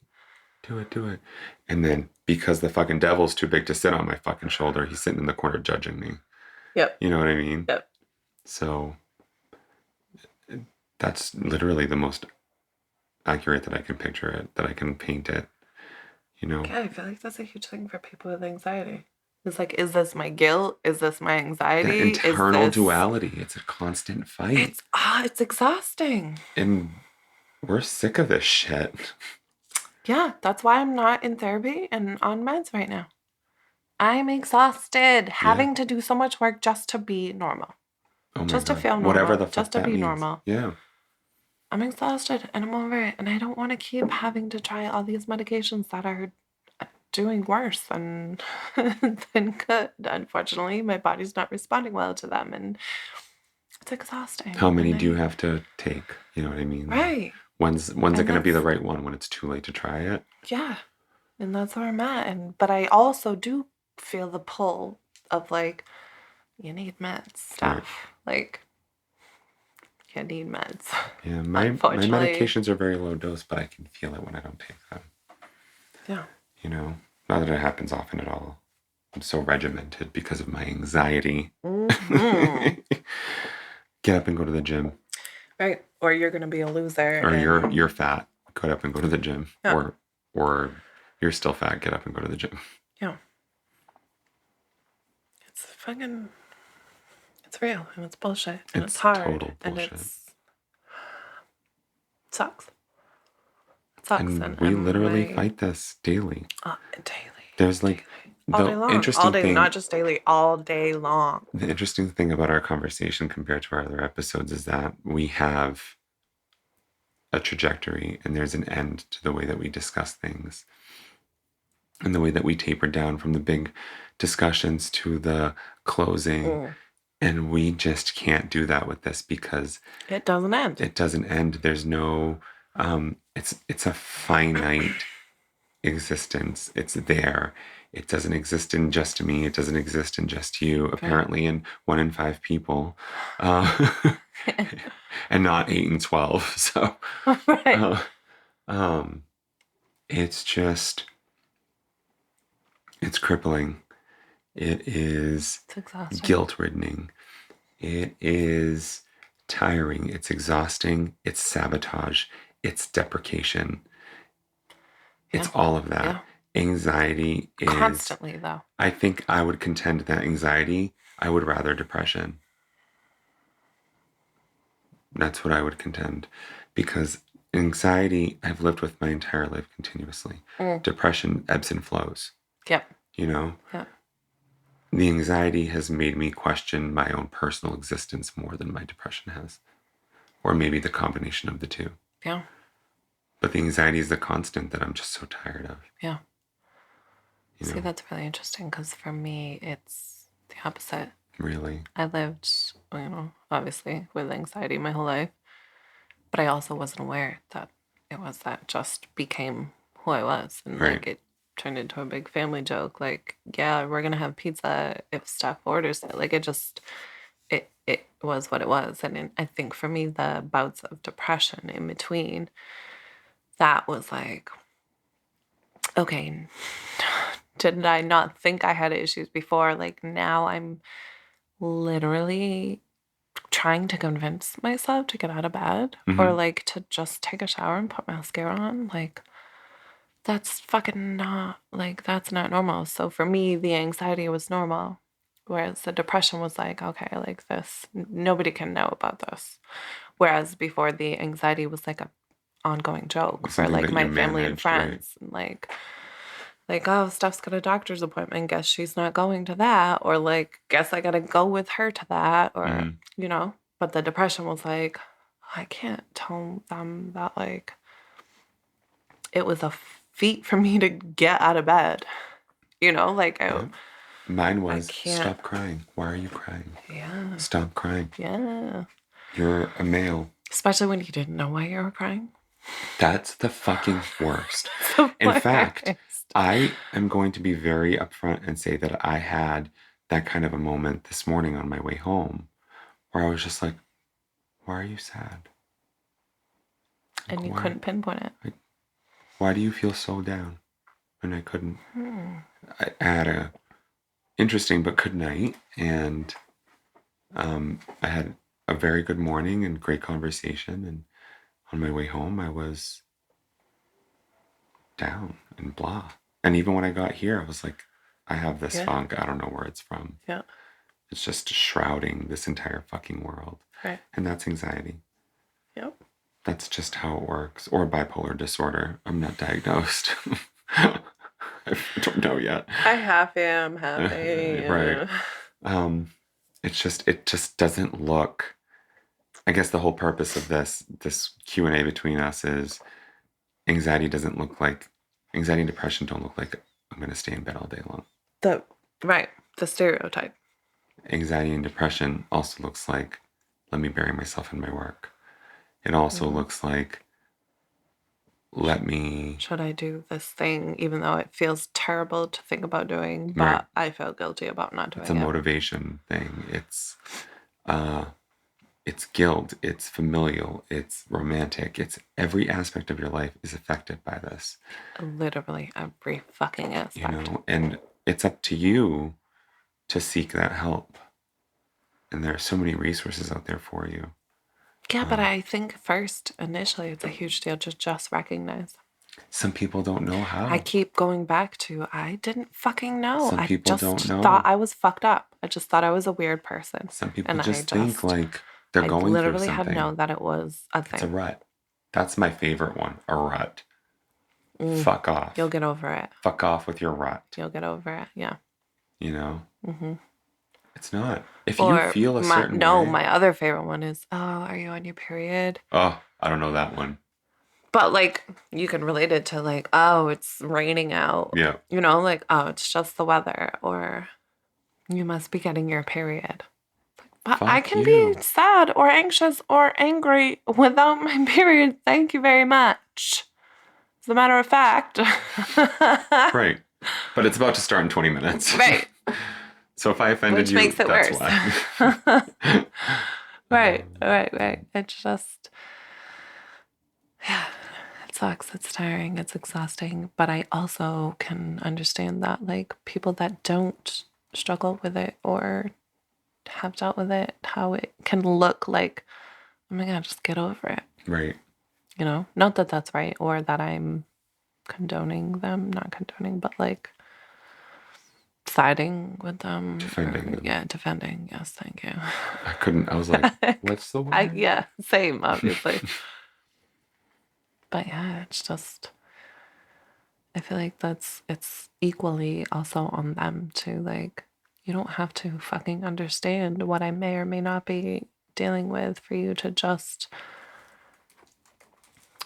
do it. And then because the fucking devil's too big to sit on my fucking shoulder, he's sitting in the corner judging me. Yep. You know what I mean? Yep. So that's literally the most accurate that I can picture it, that I can paint it, Yeah, I feel like that's a huge thing for people with anxiety. It's like, is this my guilt? Is this my anxiety? That internal duality. It's a constant fight. It's exhausting. And we're sick of this shit. Yeah, that's why I'm not in therapy and on meds right now. I'm exhausted having to do so much work just to be normal. Oh my just God. to feel normal. Whatever the fuck just to that be means. normal. Yeah. I'm exhausted and I'm over it. And I don't want to keep having to try all these medications that are doing worse than good. Unfortunately, my body's not responding well to them. And it's exhausting. How many do you have to take? You know what I mean? Right. When's it going to be the right one? When it's too late to try it? Yeah. And that's where I'm at. But I also do feel the pull of like, you need meds stuff. Right. Like, you need meds. Yeah, my medications are very low dose, but I can feel it when I don't take them. Yeah. Not that it happens often at all. I'm so regimented because of my anxiety. Mm-hmm. Get up and go to the gym. Right. Or you're going to be a loser. Or you're fat. Get up and go to the gym. Yeah. Or you're still fat. Get up and go to the gym. Yeah. It's real and it's bullshit and it's hard. Total bullshit. And it sucks. It sucks. And we literally fight this daily. Daily. There's like all day long. Interesting all day, thing, not just daily, all day long. The interesting thing about our conversation compared to our other episodes is that we have a trajectory and there's an end to the way that we discuss things and the way that we taper down from the big discussions to the closing. And we just can't do that with this because it doesn't end. It doesn't end. There's no, it's a finite existence. It's there. It doesn't exist in just me. It doesn't exist in just you. Apparently, in 1 in 5 people, and not 8 and 12. So, right. It's just, it's crippling. It is guilt-riddening. It is tiring. It's exhausting. It's sabotage. It's deprecation. It's all of that. Yeah. Anxiety is... Constantly, though. I think I would contend that anxiety, I would rather depression. That's what I would contend. Because anxiety, I've lived with my entire life continuously. Depression ebbs and flows. Yep. You know? Yep. The anxiety has made me question my own personal existence more than my depression has. Or maybe the combination of the two. Yeah. But the anxiety is the constant that I'm just so tired of. Yeah. See, that's really interesting because for me, it's the opposite. Really? I lived, obviously with anxiety my whole life. But I also wasn't aware that it was that just became who I was. And like it turned into a big family joke. Like, yeah, we're going to have pizza if Steph orders it. Like it was what it was. And I think for me, the bouts of depression in between, that was like, okay, did I not think I had issues before? Like now I'm literally trying to convince myself to get out of bed or like to just take a shower and put mascara on. Like that's fucking not, like that's not normal. So for me, the anxiety was normal. Whereas the depression was like, okay, like this, nobody can know about this. Whereas before the anxiety was like a ongoing joke for like my family and friends. Right? And like, oh, Steph's got a doctor's appointment. Guess she's not going to that. Or like, guess I got to go with her to that. Or, but the depression was like, I can't tell them that like it was a feat for me to get out of bed. Like Mine was, stop crying. Why are you crying? Yeah. Stop crying. Yeah. You're a male. Especially when you didn't know why you were crying. That's the fucking worst. In fact, I am going to be very upfront and say that I had that kind of a moment this morning on my way home where I was just like, why are you sad? Like, and you couldn't pinpoint it. Like, why do you feel so down? And I couldn't. I had a interesting but good night, and I had a very good morning and great conversation, and on my way home I was down and blah. And even when I got here, I was like, I have this funk. I don't know where it's from. Yeah. It's just shrouding this entire fucking world. Right. And that's anxiety. Yep. That's just how it works. Or bipolar disorder. I'm not diagnosed. I don't know yet. I half am happy. Right. It just doesn't look. I guess the whole purpose of this Q&A between us is anxiety and depression don't look like I'm going to stay in bed all day long. The stereotype. Anxiety and depression also looks like, let me bury myself in my work. It also looks like, should I do this thing, even though it feels terrible to think about doing, but I feel guilty about not doing it. It's a motivation thing. It's guilt, it's familial, it's romantic, it's every aspect of your life is affected by this. Literally every fucking aspect. And it's up to you to seek that help. And there are so many resources out there for you. Yeah, but I think initially, it's a huge deal to just recognize. Some people don't know how. I keep going back to, I didn't fucking know. Some people don't know. I thought I was fucked up. I just thought I was a weird person. Some people think like they're going through something. I literally had known that it was a thing. It's a rut. That's my favorite one, a rut. Fuck off. You'll get over it. Fuck off with your rut. You'll get over it, yeah. It's not. If you feel a certain way. No, my other favorite one is, are you on your period? Oh, I don't know that one. But like you can relate it to like, oh, it's raining out. Yeah. You know, like, oh, it's just the weather, or you must be getting your period. But I Fuck can be you. sad or anxious or angry without my period. Thank you very much. As a matter of fact. Right. But it's about to start in 20 minutes. Right. So if I offended Which you, makes it that's worse. why. Right. It's just, yeah, it sucks. It's tiring. It's exhausting. But I also can understand that, like, people that don't struggle with it or have dealt with it, how it can look like, oh my God, just get over it. Right. You know, not that that's right or that I'm condoning them, not condoning, but like siding with them. Defending them. Yeah, defending. Yes, thank you. I was like, what's the word? Yeah, same, obviously. But yeah, it's just, I feel like it's equally also on them to like, you don't have to fucking understand what I may or may not be dealing with for you to just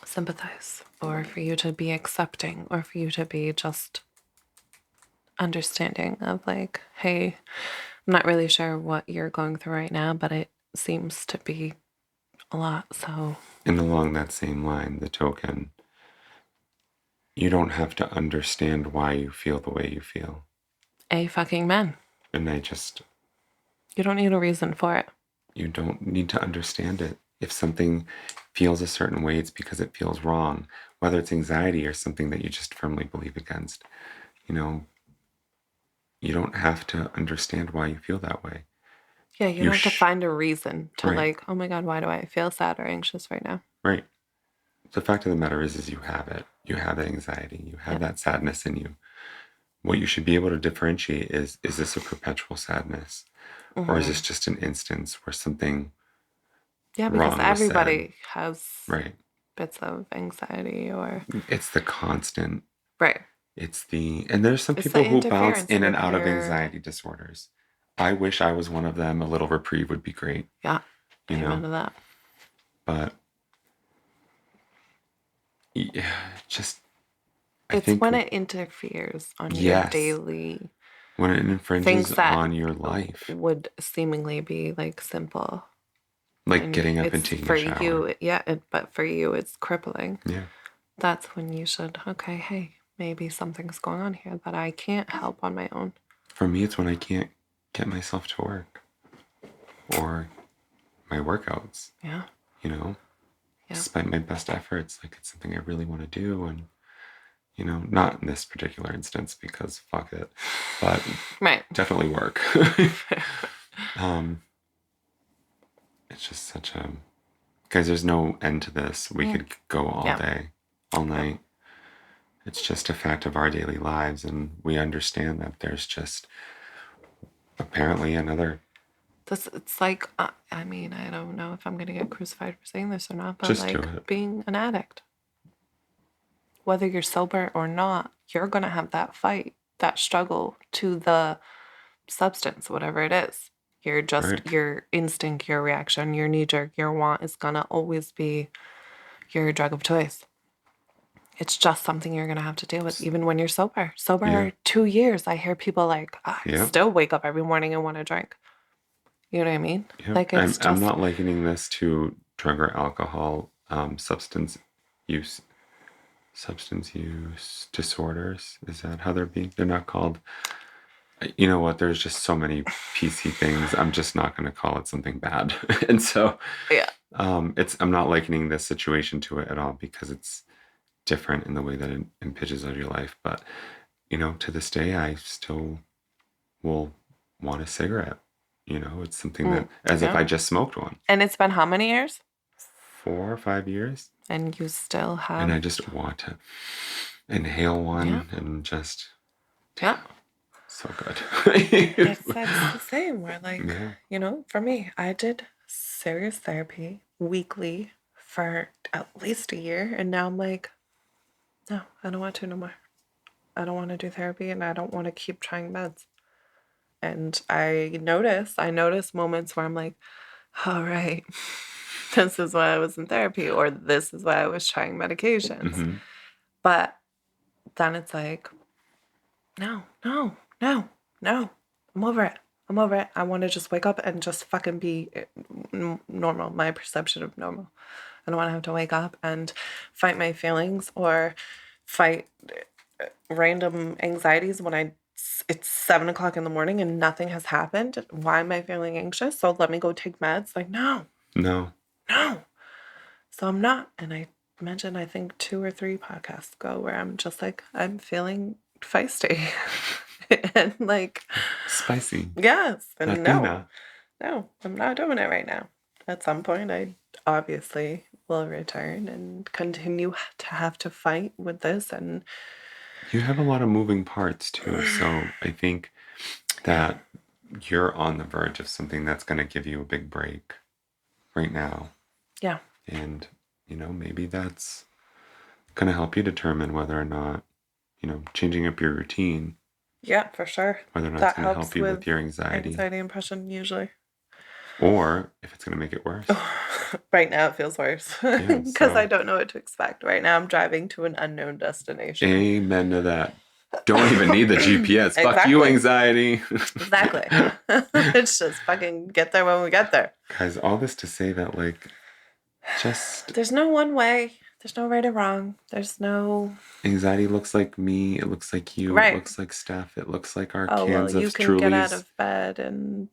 sympathize or for you to be accepting or for you to be just understanding of like, hey, I'm not really sure what you're going through right now, but it seems to be a lot. So, And along that same line, the token, you don't have to understand why you feel the way you feel. a fucking man. And I just, You don't need a reason for it. you don't need to understand it. If something feels a certain way, it's because it feels wrong, whether it's anxiety or something that you just firmly believe against. You know, you don't have to understand why you feel that way. Yeah, you don't have to find a reason to Right. like, oh my God, why do I feel sad or anxious right now? Right. The fact of the matter is you have it. You have that anxiety. You have that sadness in you. What you should be able to differentiate is this a perpetual sadness? Mm-hmm. Or is this just an instance where something because everybody has right bits of anxiety or it's the constant right. and there's some It's people the who bounce interference in and with out of your... anxiety disorders. I wish I was one of them. A little reprieve would be great. Yeah, you amen know to that. But yeah, just I It's think when it interferes on your yes, daily when it infringes things that on your life, would seemingly be like simple. like And getting up and it's taking for a shower. you, yeah, but for you, it's crippling. Yeah. That's when you should, okay, hey, maybe something's going on here that I can't help on my own. For me, it's when I can't get myself to work or my workouts. Yeah. Despite my best efforts, like it's something I really want to do. And, not in this particular instance because fuck it, but right. definitely work. It's just such a, guys, there's no end to this. We could go all day, all night. It's just a fact of our daily lives. And we understand that there's just apparently another. It's like, I mean, I don't know if I'm going to get crucified for saying this or not, but Just like being an addict, whether you're sober or not, you're going to have that fight, that struggle to the substance, whatever it is. You're just, right. Your instinct, your reaction, your knee jerk, your want is going to always be your drug of choice. It's just something you're going to have to deal with even when you're sober. 2 years, I hear people like, I still wake up every morning and want to drink. You know what I mean? Yeah. Like it's I'm not likening this to drug or alcohol, substance use disorders. Is that how they're not called? You know what? There's just so many PC things. I'm just not going to call it something bad. And so, I'm not likening this situation to it at all because it's different in the way that it impinges on your life. But, to this day, I still will want a cigarette. It's something that, as if I just smoked one. And it's been how many years? 4 or 5 years. And you still have... And I just want to inhale one and just... Yeah. So good. That's the same. Where like, for me, I did serious therapy weekly for at least a year. And now I'm like, no, I don't want to no more. I don't want to do therapy and I don't want to keep trying meds. And I notice moments where I'm like, all right, this is why I was in therapy, or this is why I was trying medications. Mm-hmm. But then it's like, no. I'm over it. I want to just wake up and just fucking be normal, my perception of normal. I don't want to have to wake up and fight my feelings or fight random anxieties when it's 7:00 in the morning and nothing has happened. Why am I feeling anxious? So let me go take meds. Like, no. So I'm not. And I mentioned, I think 2 or 3 podcasts ago, where I'm just like, I'm feeling feisty. And like, Spicy. yes. And Latina. no, I'm not doing it right now. At some point, I obviously will return and continue to have to fight with this. And you have a lot of moving parts too. So I think that you're on the verge of something that's going to give you a big break right now. Yeah. And, maybe that's going to help you determine whether or not, changing up your routine. Yeah, for sure. Whether or not it's going to help you with your anxiety. Anxiety and depression, usually. Or if it's going to make it worse. Right now, it feels worse. Because I don't know what to expect. Right now, I'm driving to an unknown destination. Amen to that. Don't even need the GPS. Exactly. Fuck you, anxiety. Exactly. It's just fucking get there when we get there. Guys, all this to say that, there's no one way. There's no right or wrong. There's no... Anxiety looks like me. It looks like you. Right. It looks like Steph. It looks like our cans of Trulies. You can get out of bed and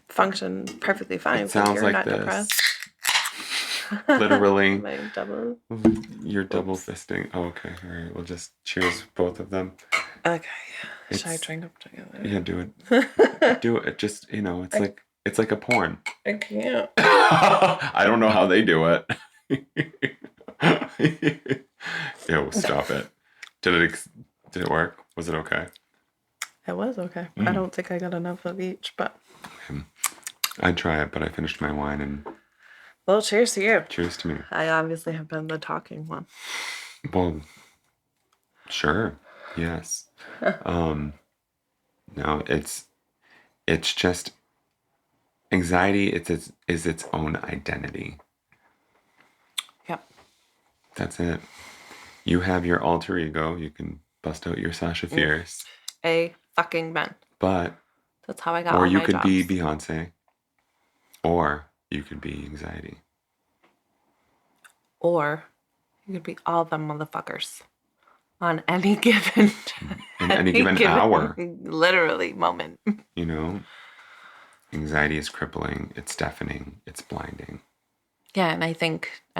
function perfectly fine. It sounds like this. Depressed. Literally. You're double fisting. Oh, okay. All right. We'll just cheers both of them. Okay. Should I drink them together? Yeah, do it. Do it. Just, it's like a porn. I can't. I don't know how they do it. Ew, stop it. Did it work? Was it okay? It was okay. I don't think I got enough of each, but... I'd try it, but I finished my wine and... Well, cheers to you. Cheers to me. I obviously have been the talking one. Well, sure. Yes. No, it's just... Anxiety is its own identity. Yep. That's it. You have your alter ego. You can bust out your Sasha Fierce. A fucking man. But... That's how I got all my jobs. Or you could be Beyonce. Or you could be anxiety. Or you could be all them motherfuckers. On any given... In any given hour. Literally moment. Anxiety is crippling. It's deafening. It's blinding. Yeah, and I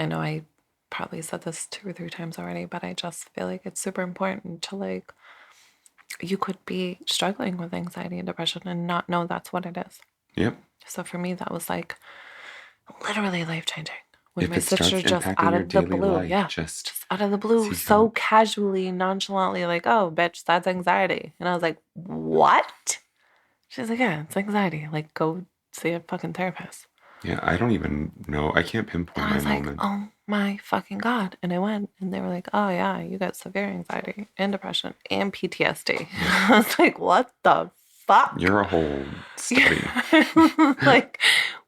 know I probably said this 2 or 3 times already, but I just feel like it's super important to you could be struggling with anxiety and depression and not know that's what it is. Yep. So for me, that was literally life-changing. When my sister just out of the blue, just out of the blue, so casually, nonchalantly, oh, bitch, that's anxiety. And I was like, what? She's like, yeah, it's anxiety. Go see a fucking therapist. Yeah, I don't even know. I can't pinpoint my moment. Oh my fucking God. And I went and they were like, oh yeah, you got severe anxiety and depression and PTSD. Yeah. I was like, what the fuck? You're a whole study.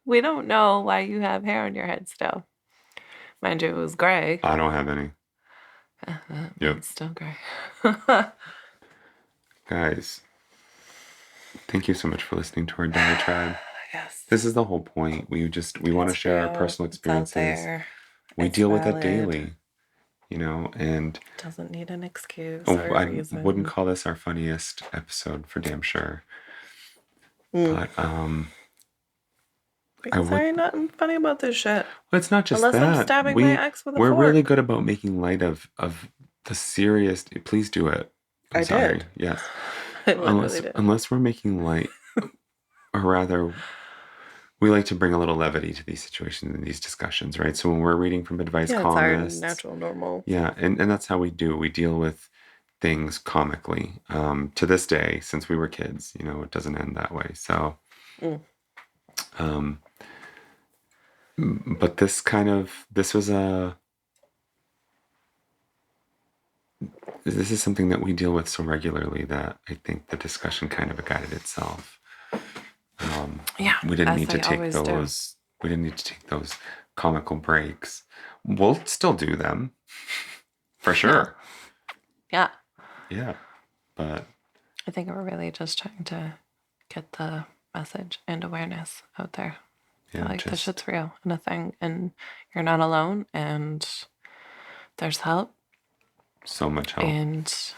We don't know why you have hair on your head still. Mind you, it was gray. I don't have any. Yep. It's still gray. Guys, thank you so much for listening to our diatribe. Yes. This is the whole point. We want to share our personal experiences. We deal with it daily, and... Doesn't need an excuse or I reason. Wouldn't call this our funniest episode for damn sure. But, Sorry, nothing funny about this shit. Well, it's not just Unless that. I'm stabbing my ex with a fork. We're really good about making light of the serious... Please do it. I'm sorry. Did. Yes. I literally did. Unless we're making light... Or rather, we like to bring a little levity to these situations and these discussions, right? So when we're reading from advice columnists... It's our natural, normal. Yeah, and that's how we do. We deal with things comically. To this day, since we were kids, it doesn't end that way. So... But this is something that we deal with so regularly that I think the discussion kind of guided itself. We didn't need to take those comical breaks, we'll still do them for sure. Yeah. Yeah. But I think we're really just trying to get the message and awareness out there. yeah, Like, this just shit's real and a thing, and you're not alone, and there's help, so much help. and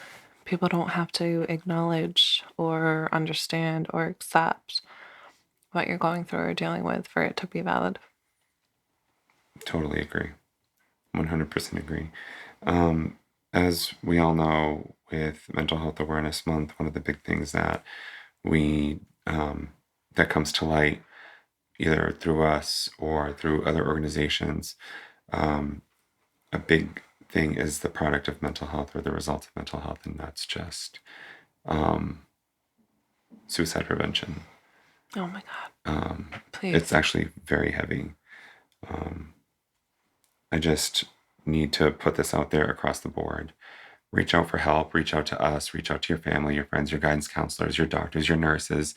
people don't have to acknowledge or understand or accept what you're going through or dealing with for it to be valid. Totally agree. 100% agree. As we all know, with Mental Health Awareness Month, one of the big things that we that comes to light, either through us or through other organizations, a big thing is the product of mental health or the result of mental health, and that's just suicide prevention. Oh my God. Please. It's actually very heavy. I just need to put this out there across the board. Reach out for help, reach out to us, reach out to your family, your friends, your guidance counselors, your doctors, your nurses,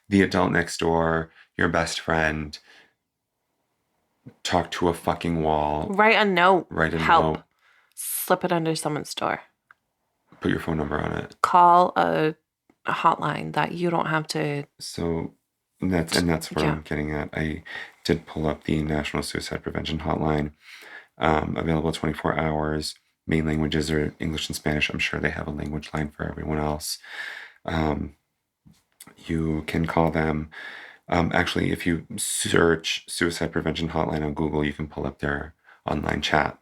the adult next door, your best friend. Talk to a fucking wall. Write a note. Write a help. note. Slip it under someone's door. Put your phone number on it. Call a hotline that you don't have to. So that's what I'm getting at. I did pull up the National Suicide Prevention Hotline, available 24 hours. Main languages are English and Spanish. I'm sure they have a language line for everyone else. You can call them. Actually, if you search Suicide Prevention Hotline on Google, you can pull up their online chat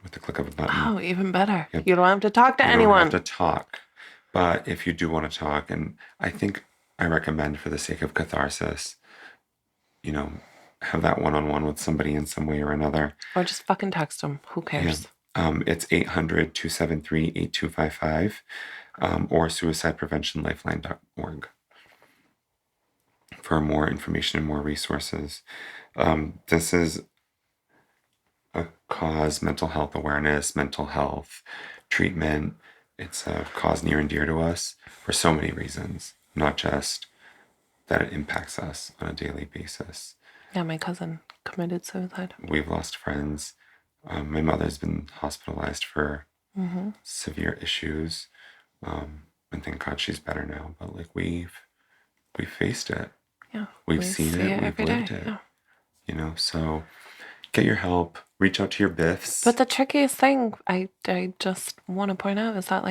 with the click of a button. Oh, even better. Yep. You don't have to talk to anyone. You don't have to talk. But if you do want to talk, and I recommend for the sake of catharsis, have that one-on-one with somebody in some way or another. Or just fucking text them. Who cares? Yeah. It's 800-273-8255 or suicidepreventionlifeline.org for more information and more resources. This is a cause, mental health awareness, mental health treatment. It's a cause near and dear to us for so many reasons, not just that it impacts us on a daily basis. Yeah, my cousin committed suicide. We've lost friends. My mother's been hospitalized for severe issues. And thank God she's better now. But we've faced it. Yeah. We've seen it. We've lived it. Yeah. So get your help. Reach out to your BiFFs. But the trickiest thing I just want to point out is that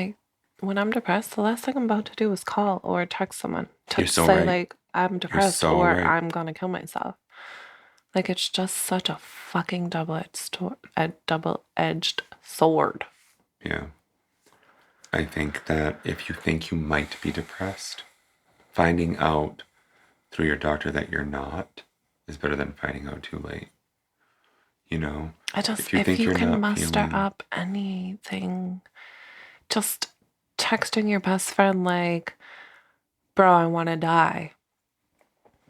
when I'm depressed, the last thing I'm about to do is call or text someone to say I'm depressed or I'm gonna kill myself. It's just such a fucking double-edged sword. Yeah. I think that if you think you might be depressed, finding out through your doctor that you're not is better than finding out too late. If you can muster up anything, just texting your best friend bro, I want to die.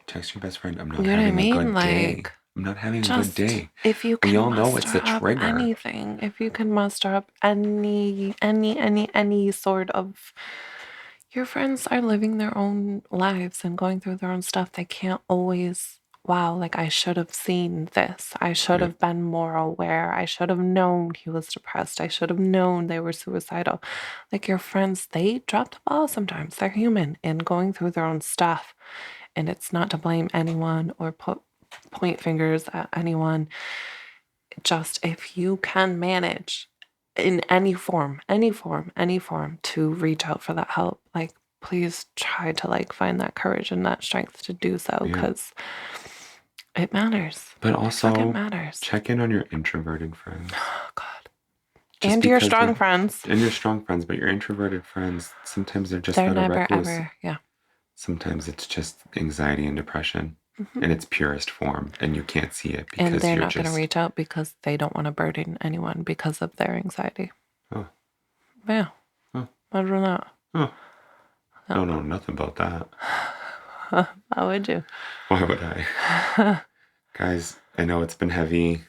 Text your best friend, I'm not having a good day. I'm not having a good day. If you can muster up anything, if you can muster up any sort of, your friends are living their own lives and going through their own stuff. They can't always, I should have seen this. I should have been more aware. I should have known he was depressed. I should have known they were suicidal. Your friends, they drop the ball sometimes. They're human and going through their own stuff. And it's not to blame anyone or point fingers at anyone. Just if you can manage in any form to reach out for that help, please try to find that courage and that strength to do so, because it matters. But also it matters. Check in on your introverted friends. Oh God. And your strong friends. And your strong friends, but your introverted friends, sometimes they're not a recluse. Ever, yeah. Sometimes it's just anxiety and depression in its purest form, and you can't see it because and they're not going to reach out because they don't want to burden anyone because of their anxiety. Oh. Yeah. Oh. I don't know. Oh. I don't know nothing about that. How would you? Why would I? Guys, I know it's been heavy.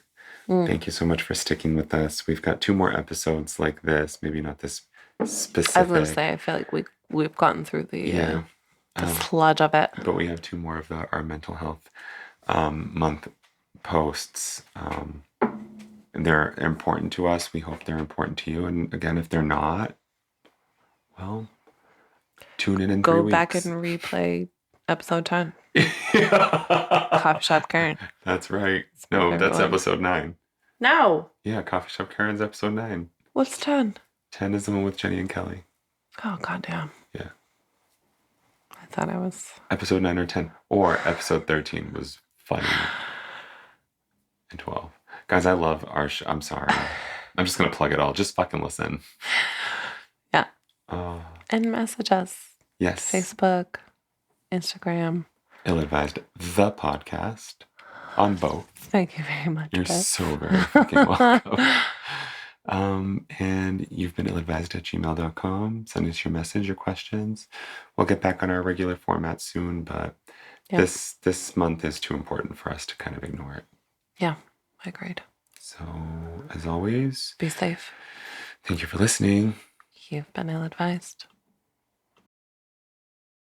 Thank you so much for sticking with us. We've got 2 more episodes like this, maybe not this specific. I was going to say, I feel like we've gotten through the sludge of it. But we have 2 more of our mental health month posts. They're important to us. We hope they're important to you. And again, if they're not, well, tune in 3 weeks. Go back and replay episode 10. Coffee Shop Karen. That's right. No, that's episode 9. No. Yeah, Coffee Shop Karen's episode 9. What's 10? 10 is the one with Jenny and Kelly. Oh, goddamn. Yeah. I thought I was... Episode 9 or 10. Or episode 13 was funny. And 12. Guys, I love our show. I'm sorry. I'm just going to plug it all. Just fucking listen. Yeah. And message us. Yes. Facebook, Instagram. Ill-Advised the podcast on both. Thank you very much. You're so very fucking welcome. And you've been illadvised@gmail.com. Send us your message, your questions. We'll get back on our regular format soon, but this month is too important for us to kind of ignore it. Yeah, I agreed. So, as always, be safe. Thank you for listening. You've been ill-advised.